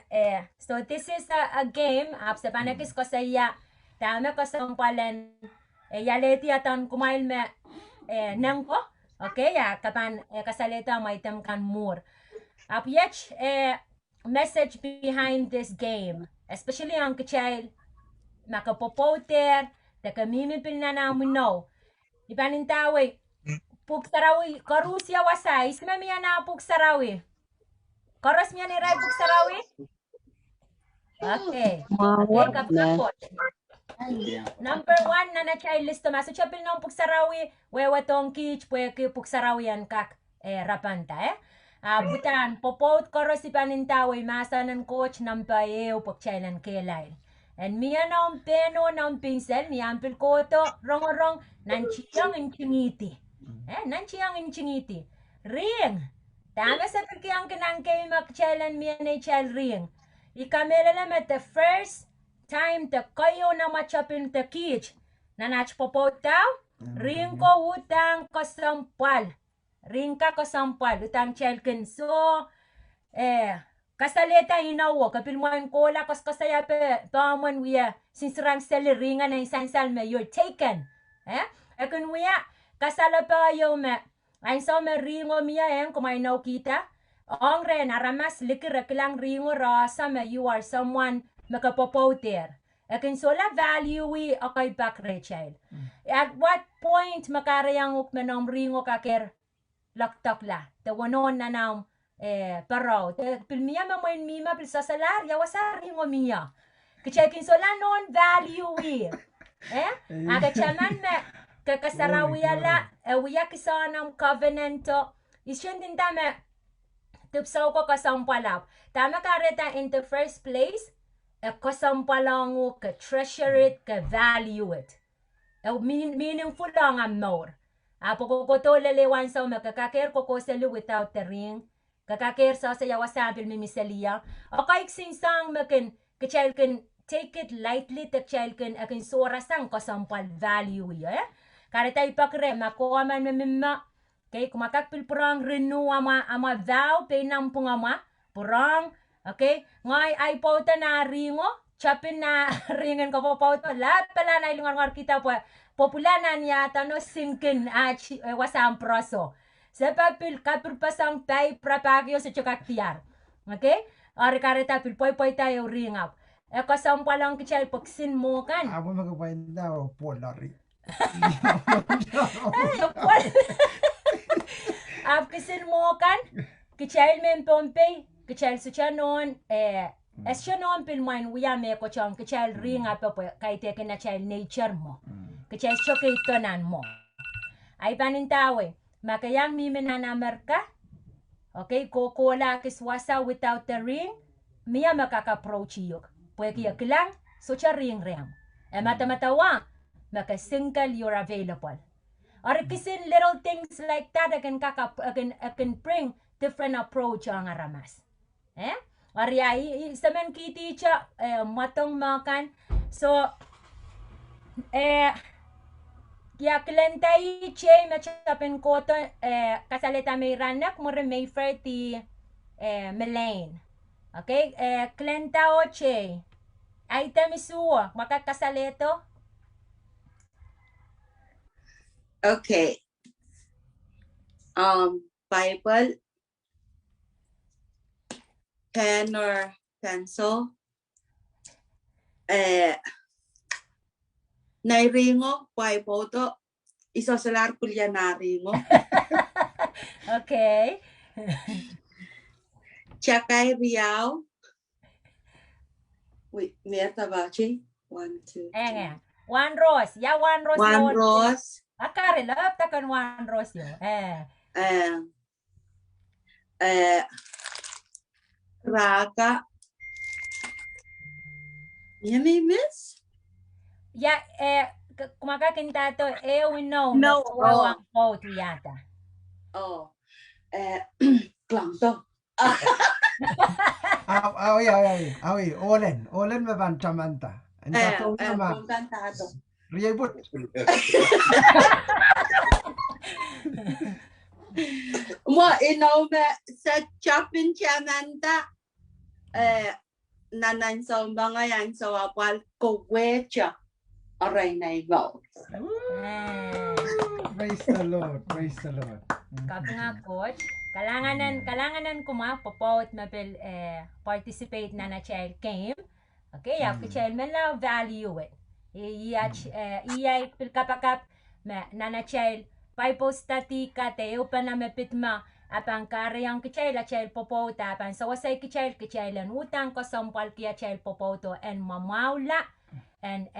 so this is a game, sa panakis ko sa iya, tama ko sa umpalan, yaleti atan kumail me, nang ko, okay, kapan kasaleta may tamkan more. Yet, message behind this game, especially ang kachay, makapopoter, takamimipil na namin no. Ipanintawi, pugsarawi, karusya wasay, simamiya na pugsarawi. Koros miya ni Rai Puksarawi? Okay. Okay, kapapot. Number 1 na chay listo maso chapil nong Puksarawi wewa tong kich pweke Puksarawian kak rapanta butan popot koros ipanintawi masanan coach nampaeo pagchailan kelay. And miya na peno na pincel ni ampil koto rong nanchiyang inchingiti. Nanchiyang inchingiti. Ring. Tama sa pagkiyang kinangkay magchailan miya na chal ring. Ikamela at the first time the kayo na machapin the kich na nachpopot daw ring ko utang kasampal. Ring ka kasampal utang chelkin. So kasaleta inawo kapilmuan kola kas kasaya pe paman wiya sinsrang sel ringa na isansal me you're taken akun wiya kasala pa yo me ay so me ringo miya kumay naw kita ong ren aramas likir kilang ringo rasa me you are someone makapopoter akun so la value wi okay back child at what point makarayang uk menom ringo kaker laktak la the wanon na now pero pilmiya mamoy mima pil sa salarya wasari ngo miya kichekin so la non value wi aga chaman me kakasarawiya la wiya kisanam covenanto isyendin tama tupsaw ko kasampalap tama kareta in the first place kasampalango ka treasure it ka value it meaningful lang ang more apo ko to lelewan sa makakaker ko selu without the ring kakakir sa yawa sabil mimisalia. Okay, sinsang makin, kachal kan take it lightly, kachal kan akin sorasang kasampal value Karita ipakre, makuha man mamima, kay kumakakpil purang renew ama vow, pinang pungama, purang, okay, ngay ay pauta na ringo, chapin na ringan ko po pauta, lahat pala na ilungar kita po, populanan yata no sinkin wasang proso. Sa papil kapirpasang tay prapagyo sa chukaktiar. Okay? Ari kareta pil poy tayo ring up. Kasampalang kichal pagsin mo kan. Ako magapain daw polari. Kisin mo kan. Kichal men pompe. Kichal sa chanon. Siya noon pilmain wiya me ko chong kichal ring up po kay teke na child nature mo. Kichal chokitonan mo. Ay panintawe. Makayang mimin na Amerika, okay, kokola kiswasa without the ring, miya makaka-approach yuk. Pwede yak lang, so siya ring. Mata-matawa, maka-single you're available. Or kisin little things like that, I can bring different approach ang aramas. Or sa men kiti siya, matong makan, so, kaya klentay che machapin ko to kasalita may ranak mo may ferti melain. Okay? Klentao che. Item isuwa makakasaleto. Okay. Bible, pen or pencil. Nairingo, Bible to, isosalar kulya naringo. Okay. Chakay riyaw. Wait, merta ba, Chi? 1, 2, 3. One rose. Yeah, one rose. One rose. Akare, love takan one rose yo. Raka. Yan may miss? Yeah, kumakakinta to, we know. No. Ang quote yata. Oh. Klang to. Awi, olen me bantamanta. Enta to ma. Riyebut. Mo inaw me sa chapin chamanta. Nanan sa mga yan sa wapal kuwecha. Aray na ibaw. Praise the Lord. Praise the Lord. Kag nga coach, kalanganan kuma popot mapil participate na child game. Okay, ya child man la value it. Iyay pil kapakap na child Bible study ka te upa na mapit ma apang karyang kecil acel popota apang sawasay kecilan utang ko sampal kia acel popoto and mamaula and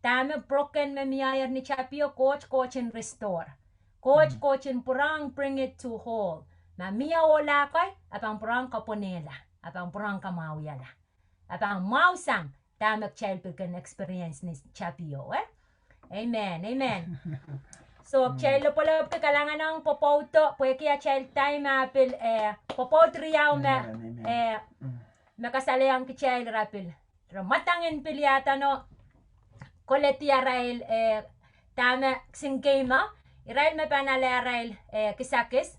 tame broken me miayar ni chapio coach and restore coach and purang bring it to whole na mia wala koy apang purang kaponela apang purang kamawiyala apang mausang tame acel pikan experience ni chapio amen so chelo pala kalangan ng popoto pwede chel time apil popoto riyaw me makasali ang kichel rapil matangin pilyata no koleti arail tama singkema irail me panale arail kisakis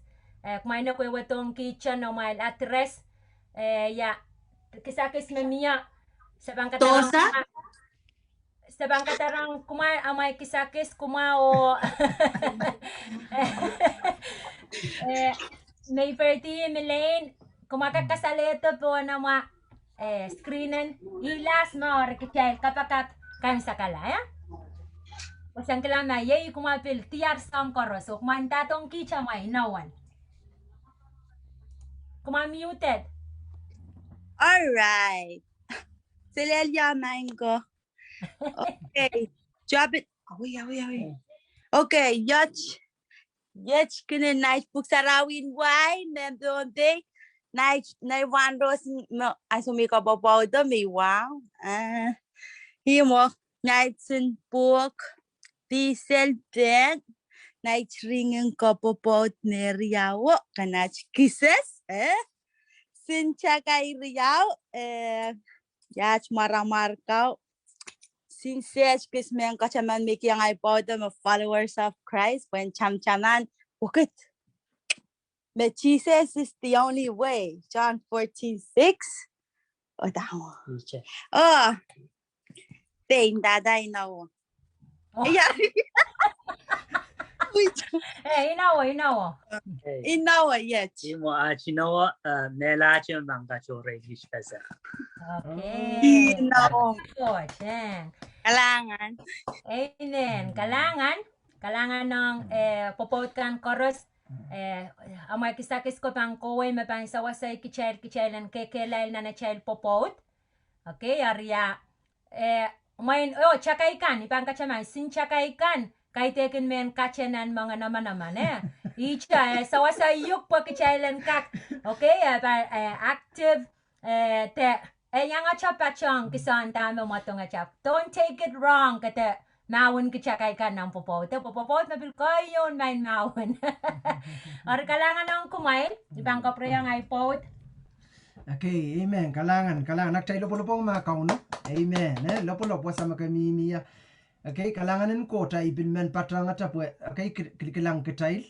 kumain ko wetong kitchen no mail atres ya kisakis me mia sabang katarang kumay amay kisakis kumao may perti Milaine kumakakasaleto po na screenan ilas mo rekichay kapakat kan sakala ya Wasang kalama yay kumapil tiar sang koros so kumantatong kicha may nawan muted. Alright. Silya mango. Okay. Drop it. Away. Okay, yach kene night book sarawin why memdonde night one rose no asumi ko bobo do mi wow. Himo night sin book diesel bed night ringen ko bobo neriawo kanach kisses sin chakay riyaw yach maramar kau Since Christmas kachaman making I bought them of followers of Christ when chamchaman bukit. But Jesus is the only way. John 14:6. Oh, tama. Oh, ding daday now. Yeah. Inawa. Inawa yet. Imo chinawa nela chim bangka chore gishpesa. Okay. Inawa. Kalangan. Amen. Kalangan ng popotkan chorus amay kisakis ko pang kowe mapang sawasay kichel kekelay na chel popot. Okay, arya main chakay kan ipang kachaman sin chakay kan kay teken men kachenan mga naman icha sawasay yuk po kichailan kak. Okay, active te yang achapachong kisan tama mo tong achap. Don't take it wrong kate mawon kichakay kan ng popot mabil kayon main mawon. Or kalangan ng kumain ipang kaprayang iPod. Okay, amen. Kalangan. Nakchay lopo-lopo mga kauno. Amen. Lopo-lopo sa makamimiya. Okay, kalanganin ko tayo ibinmen patrang at po. Okay, kilang kitail.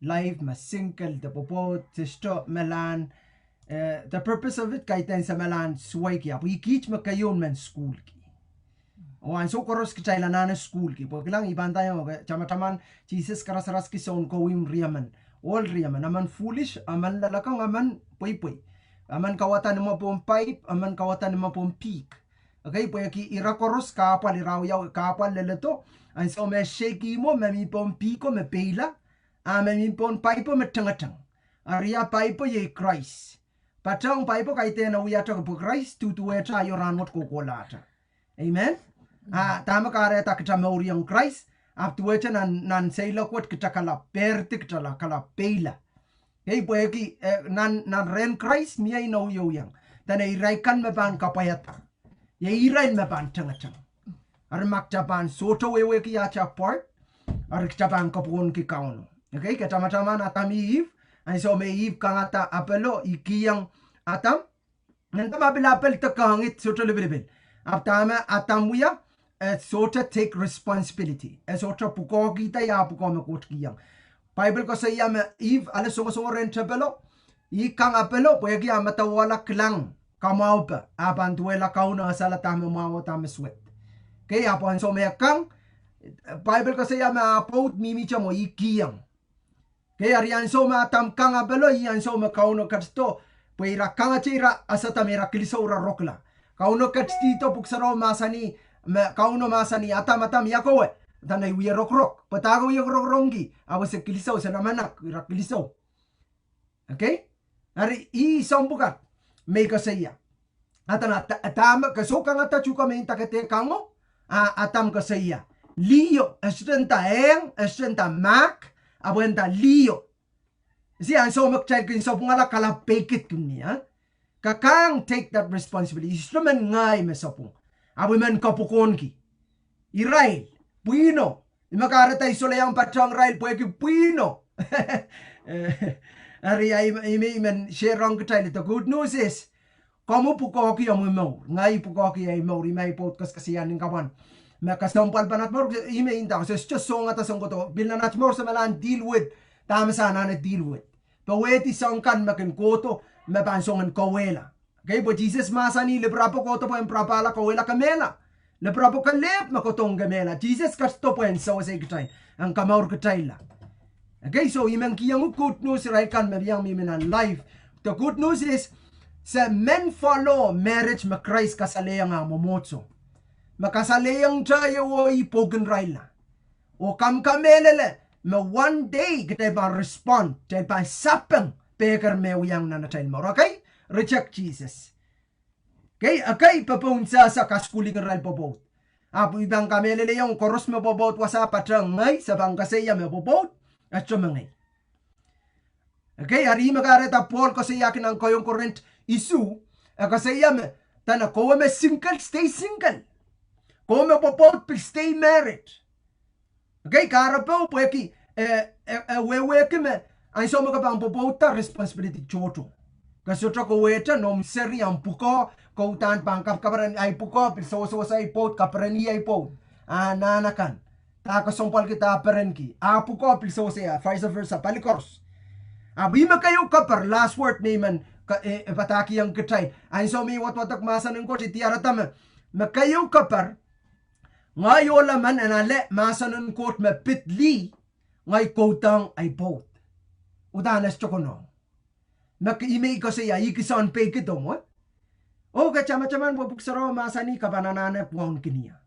Live, masingkal, tapopo, tisto, melan. The purpose of it, kay tayo sa melan, suway ki. Apo ikich makayon men school ki. O an so koros kitail na school ki. Po kilang iban tayo, chama-chaman, Jesus karas-ras ki son kawim riyaman. All riyaman. Aman foolish, aman lalakang, aman poy-poy. Aman kawatan mo pong pipe, aman kawatan mo pong peak. Okay, po ki irakoros kapal iraw kapal leleto. Ang so me shaky mo, me pong piko me pela. Me pong pipe me tangatang. Aria pipe ye Krais. Patang pipe kay tena uyata po Krais tutueta yoranot kokolata. Amen. Tama kare ta kita mauriang Krais. Aptueta nan sayla kwat kita kala pertik tala kala pela. Hey, pweki nan ren Krais miya ino yang. Tana iraikan me pan kapayata. Ye irain me pan tangatang. Ar makjapan soto wewe ki acha part. Ar kjapan kapon ki kauno. Okay, katama-tama na tami Eve. Ay so may Eve kangata apelo ikiyang atam. Nanta mabilapel takangit soto level. Aptama atam wiya sota take responsibility. Sota puko kita ya puko me kot kiyang. Bible ko sa iya Eve ala songo ren tabelo ikang apelo pwegi amatawala klang kamao pa apan tuwela kauna asala tama mawo tama sweat kaya apan so mekang Bible ko sa iya apot mimi chamo ikiyang kaya riyan so matam kang apelo iyan so makauno katsto pwera kang achira asata mera kliso ura rokla kauno katstito puksaro masani kauno masani atam yakowe tanay wiya rokrok patago yung rokrongi awas sa kilisaw sa namanak kilisaw Okay? Ari isang bukat may kasaya. Atana atama kasukang atachuka may takate kango atam kasaya. Lio estenta mak abuenta lio. Si an so magchay kin so pungala kala pekit kunya. Kakang take that responsibility. Instrument ngay mesapung. Abu men kapukon ki. Israel puino. Imakarata isola yang patang Israel pueki puino. Ari ay men share wrong katay. The good news is kamu pukoki ang mo. Ngay pukoki ay mo. Rimay podcast kasi yan ng kawan. Makasampal pa nat mo. Ime inta. So it's just song atas ang koto. Bila nat mo sa malan deal with. Tama sana na deal with. Paweti sangkan makin koto. Mapansongan kawela. Okay, but Jesus masani lebrapo koto po ang prapala kawela kamela. Lebrapo kalep makotong gamela. Jesus kasto po ang sawa sa ikatay. Ang kamaur katay la. Okay, so imang kiyang good news right kan mabiyang miminan life. The good news is sa men follow marriage makrais kasaleyang momotso. Makasaleyang tayo o ipogen raila. O kam kamelele. Ma one day kita ba respond. Tayo pa sapang pekar mewiyang nanatayin mo. Okay? Reject Jesus. Okay? Okay, papunsa sa kaskuling ral popot. Apo ibang kamelele yung koros mo popot wasa patrang ngay, sabang kasaya mo popot, at sumangay. Okay? Hari magareta Paul kasi yakin ang koyong current isu, kasaya mo, tana, kowa me single, stay single. Kowa me popot, stay married. Okay? Karapaw, pweki, weweke me, ay so magabang popota, responsibility choto. Kasi otra ko weta nom seri ang puko ko tan pangkap kaparan ay puko piso sa ipot kaparan ay ipot nanakan ta kasompal kita paren ki puko piso sa vice versa palikors abi makayo kapar last word name pataki ang kitay ay so mi watak masan ko si tiara tam makayo kapar ngayo laman anale masan ko mapitli ngay kotang ipot udanas chokono Naki-email ko siya, ikisan pay kito mo. O, kachama-chaman, wabuksaro, masani, kabananana, puwan kiniya.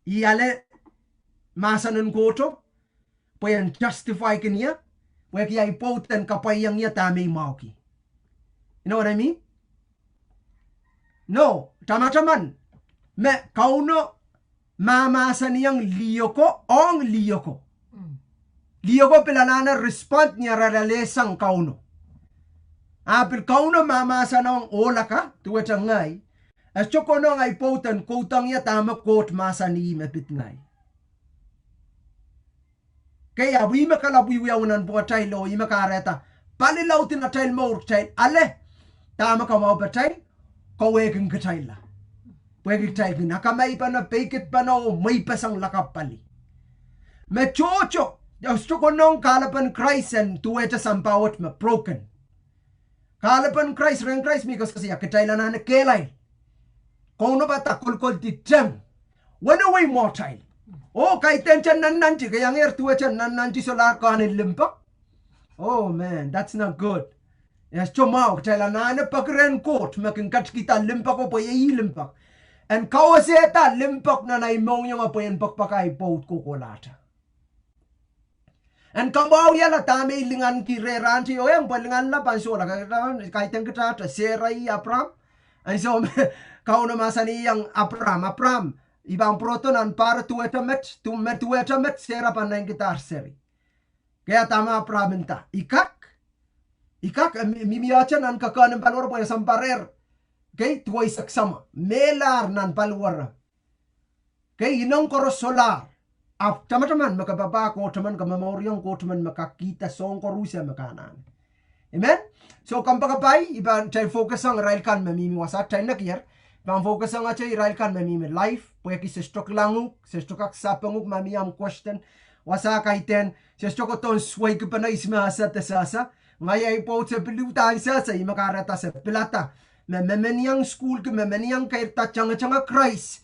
Iyale, masanan koto, puyan justify kiniya, puya kaya ipoten kapayang niya tamay mauki. You know what I mean? No, chama-chaman, me kauno, mamasan niyang liyoko, ong liyoko. Liyo pilanana respond niya ralalesang kauno. Apil kauno mamasa ng ola ka, tuwa siya ngay. As choko no ngay poten, kutang niya tama kot masa ni mapit ngay. Kaya abu ima kalabuyawanan po atay lo, ima kareta. Palilautin atay mo, atay, ale, tama ka mau patay, kawegin katay la. Pwede tayo nakamay pa na, pekit pa na, may pasang lakap pali. Mechocho, Gusto ko nung kalapan Krais and tuweta sampawat ma broken. Kalapan Krais, ring Krais mikos kasi akitay na kelay. Kung no ba takulkol ti tiyang. Wano way mo tayo. Oh, kay tenchan nananti, kaya ngayon tuweta nananti sa lakanin limpak. Oh man, that's not good. Yes, chumaw, kitay na pagren court, makingkat kita limpak ko po yung limpak. And kawaseta limpak na naimong yung apoyan pakpakay pot kukulata. And kambaw yala tami lingan kireran si oyang palingan la pansola kahit ang kita seray apram and so kau na masani yang apram ibang protonan para tuetamet sera panay kita seri kaya tama apramenta ikak mimiyacha nan kakanan palwar po samparer kay tuway saksama melar nan palwar kay inong koros solar Teman-teman makababa ko, teman kamamoriang ko, teman makakita song ko Rusya makanan. Amen? So kampagabay, iba tayo focus ang Israel kan mamimiwasak tayo nakiyar. Bang focus ang tayo Israel kan mamimi life. Pwede ki sestok languk, sestok ak sapanguk mamiyam question. Wasa kaiten, sestok ko ton sway ko pa na ismasa tasasa. Ngayay po sa pilutan sa imakarata sa pilata. Memeniyang school ko, memeniyang kayo tatyanga Krais.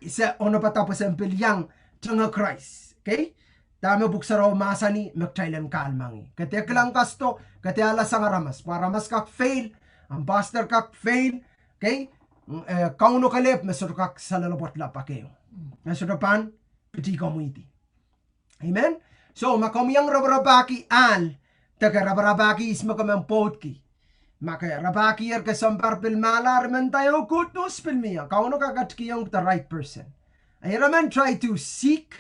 Isa ono patapos ang pilyang Tanga Krais. Okay? Tama buksaraw masani magtailan kahlamangih. Kati lang kasto, kati alasang ramas. Paramas kak fail, ang pastor kak fail. Okay? Kauno kalip, masur kak sa lalapot lapakayo. Nasurapan, piti kamu iti. Amen? So, makamiyang rabarabaki al, Taka rabaki is makamempotki. Maka rabaki er kesampar pil malar mentayo good news pil miya. Kauno kagatki yung the right person. Ayraman try to seek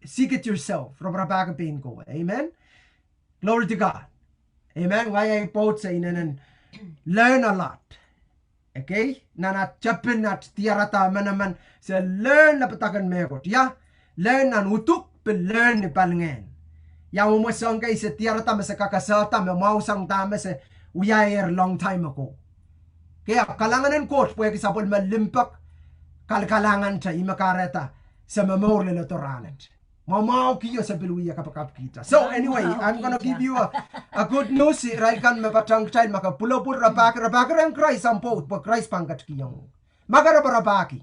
it yourself. Rabaki pain ko. Amen. Glory to God. Amen. Why I quote say and learn a lot. Okay? Nanat chapin nat tiarata manaman say learn na patakan megot. Yeah? Learn an utuk pil learn ni palngen. Yang umusong kay sa tiarata sa kakasata mausang tama sa uyayer long time ago. Kaya kalanganan ko pwede kisapol malimpak kalkalangan sa imakareta sa memorial na toranet. Mamaw kiyo sa biluya kapakap kita. So anyway, I'm gonna give you a good news. Right kan mapatang child makapulapur rabaki ang Krais ang pot po Krais pangkat kiyong. Magarabaki.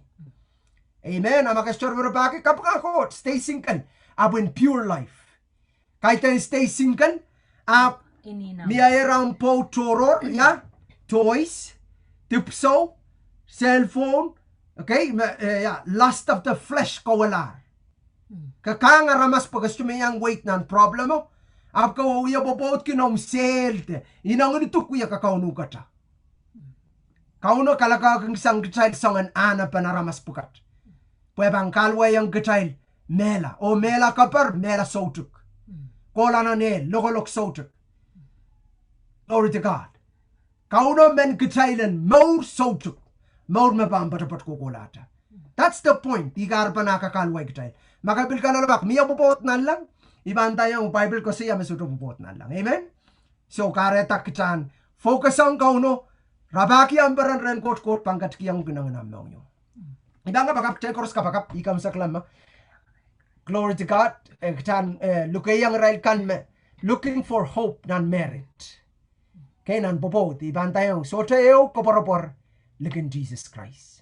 Amen. Amakastor rabaki kapakakot. Stay single. Abin pure life. Kahit stay single. Miyayarang po toror, yeah, toys, tipso, cellphone, okay, lust of the flesh kawala. Kakanga ramas pagasumayang weight nan problemo, apka uya bobot kinom selte, inang ito kuya kakauno kata. Kauno kalakakang sang child sangan ana panaramas pukat. Pwebang kalway ang child mela, o mela kapar, mela sotuk. Kola na ne, lokolok sotuk. Glory to God. Kauno men kitailan more sotuk. More mabambatapat kukulata. That's the point. Igar pa nakakalway kitai. Makabil ka na labak. Miya bubot na lang. Iban tayo ang Bible ko siya masuto bubot na lang. Amen? So karetak kitan. Focus ang kauno. Rabaki ang baran ren kot pangkat kiyang ginanganam nyo. Ibang nga bakap. Chekoros ka bakap. Ikam sa klama. Glory to God. Kitan lukayang rail kan me. Looking for hope nan merit. Kaya nan bubot. Iban tayo. Sota eo kaparopor. Look in Jesus Christ.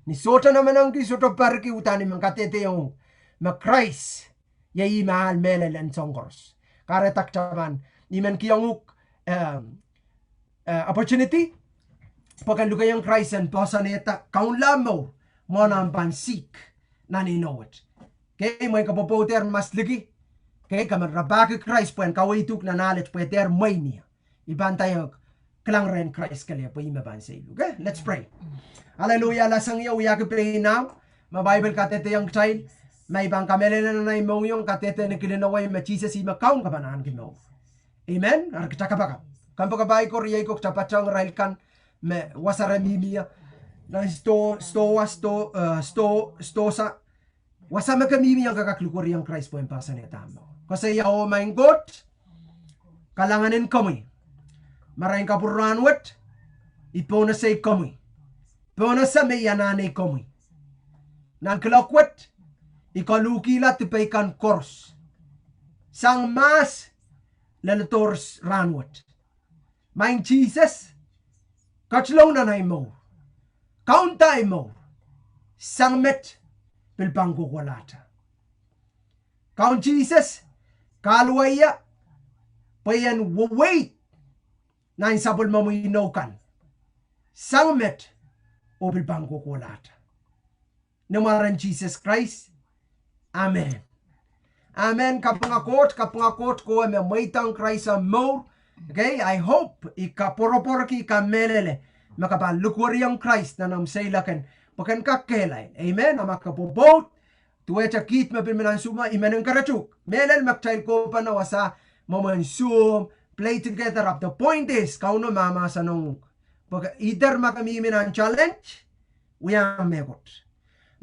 Ni sota naman ang kisoto parki utani mangkatete yung Krais yayi mahal melelan songkors. Karetak taman iman kiyanguk opportunity pakan luka yung Krais and posaneta kaun lamo mo nang pansik naninowet. Kaya may kapopoter mas lagi. Kaya kaman rabaki Krais puen kawaituk na nalit pueter may niya. Iban tayo klang ren Krais kaliya po imaban sa ilo. Okay, let's pray. Hallelujah, lasang iyo, we are praying now. Ma-Bible katete yung child. May ibang kamele na mo yung katete na kilinaway ma Jesus ima kaung kabanaan kimo. Amen? Arkita kabaka. Kampo kabay ko riyay ko tapachang rail kan me wasara mimia. Na sto sa wasama kami yung kakaklukuri yung Christ po yung pasanetamo. Kasi yaw my God, kalanganin kami. Maraming kapuranwat, ipo na say kami. Pona sa may yananay kami. Nang kalakwat, ikalukila tipaykan kors. Sang mas lalators ranwat. Main Jesus, kachlong nanay mo. Kauntay mo. Sang met, pilpangko walata. Count Jesus, kalwaya, payan wait, na insabol mo inokan. Sang met, o pilpangko walata. Namaran Jesus Christ. Amen. Amen. Kapangakot ko may maitang Christ ang mo. Okay, I hope ikaporopor ki kamelele makapalukwari ang Christ na namsaylakan pakan kakelay. Amen. Amakapobot tuwecha kit mapilmanan suma imanang karachuk. Melel maktail ko pa na wasa mamansum play together up. The point is kauno mama sa nung either makamiminan challenge we are megot.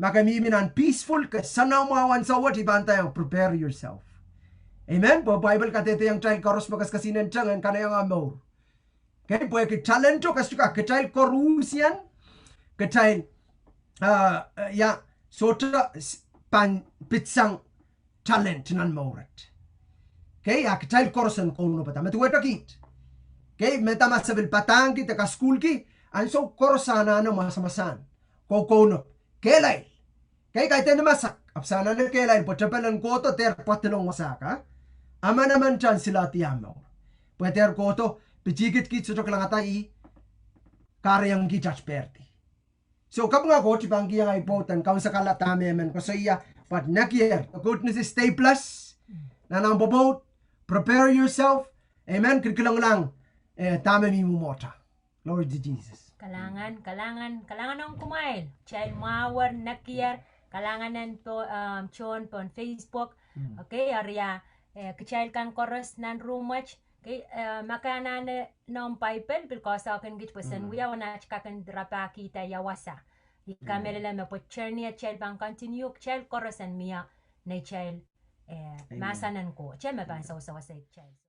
Makamiminan peaceful kasanaw mawan sa wat iban tayo prepare yourself. Amen. Po Bible katete yung child karos makas kasinan changan kanayang amor. Okay, po ki challenge kas ka child korusian ka child sota pan pitsang talent nan morat. Okay, ka child korosan kono pata matuweta kit. Okay, meta masabil patang kita ka school ki anso korosana no masamasan. Kokono kelay. Kay kahit na masak apsana na kelay po chapalan ko to ter patilong masaka. Ama naman dyan sila tiyamaw. Pwede ko to, pichikit-kit sa lang atay, karayang gijaj perti. So, kapag ako, tipanggi ang ipotan, kaun sa kalatami amen ko sa iya, but next year, the good news is stay plus, na nang bobot, prepare yourself, Amen. Kikilang lang tama mi mumota. Lord Jesus. Kalangan ng kumail. Child mawar nakier. Kalangan po chon po Facebook. Okay, area child kan koros nan rumach. Okay, makanan ng Bible because akin git pesan wiya wana chikakan drapa kita yawasa. Ikamela me po chernia child bang continue child koros and mia na child masanan ko. Child mabansa sa child.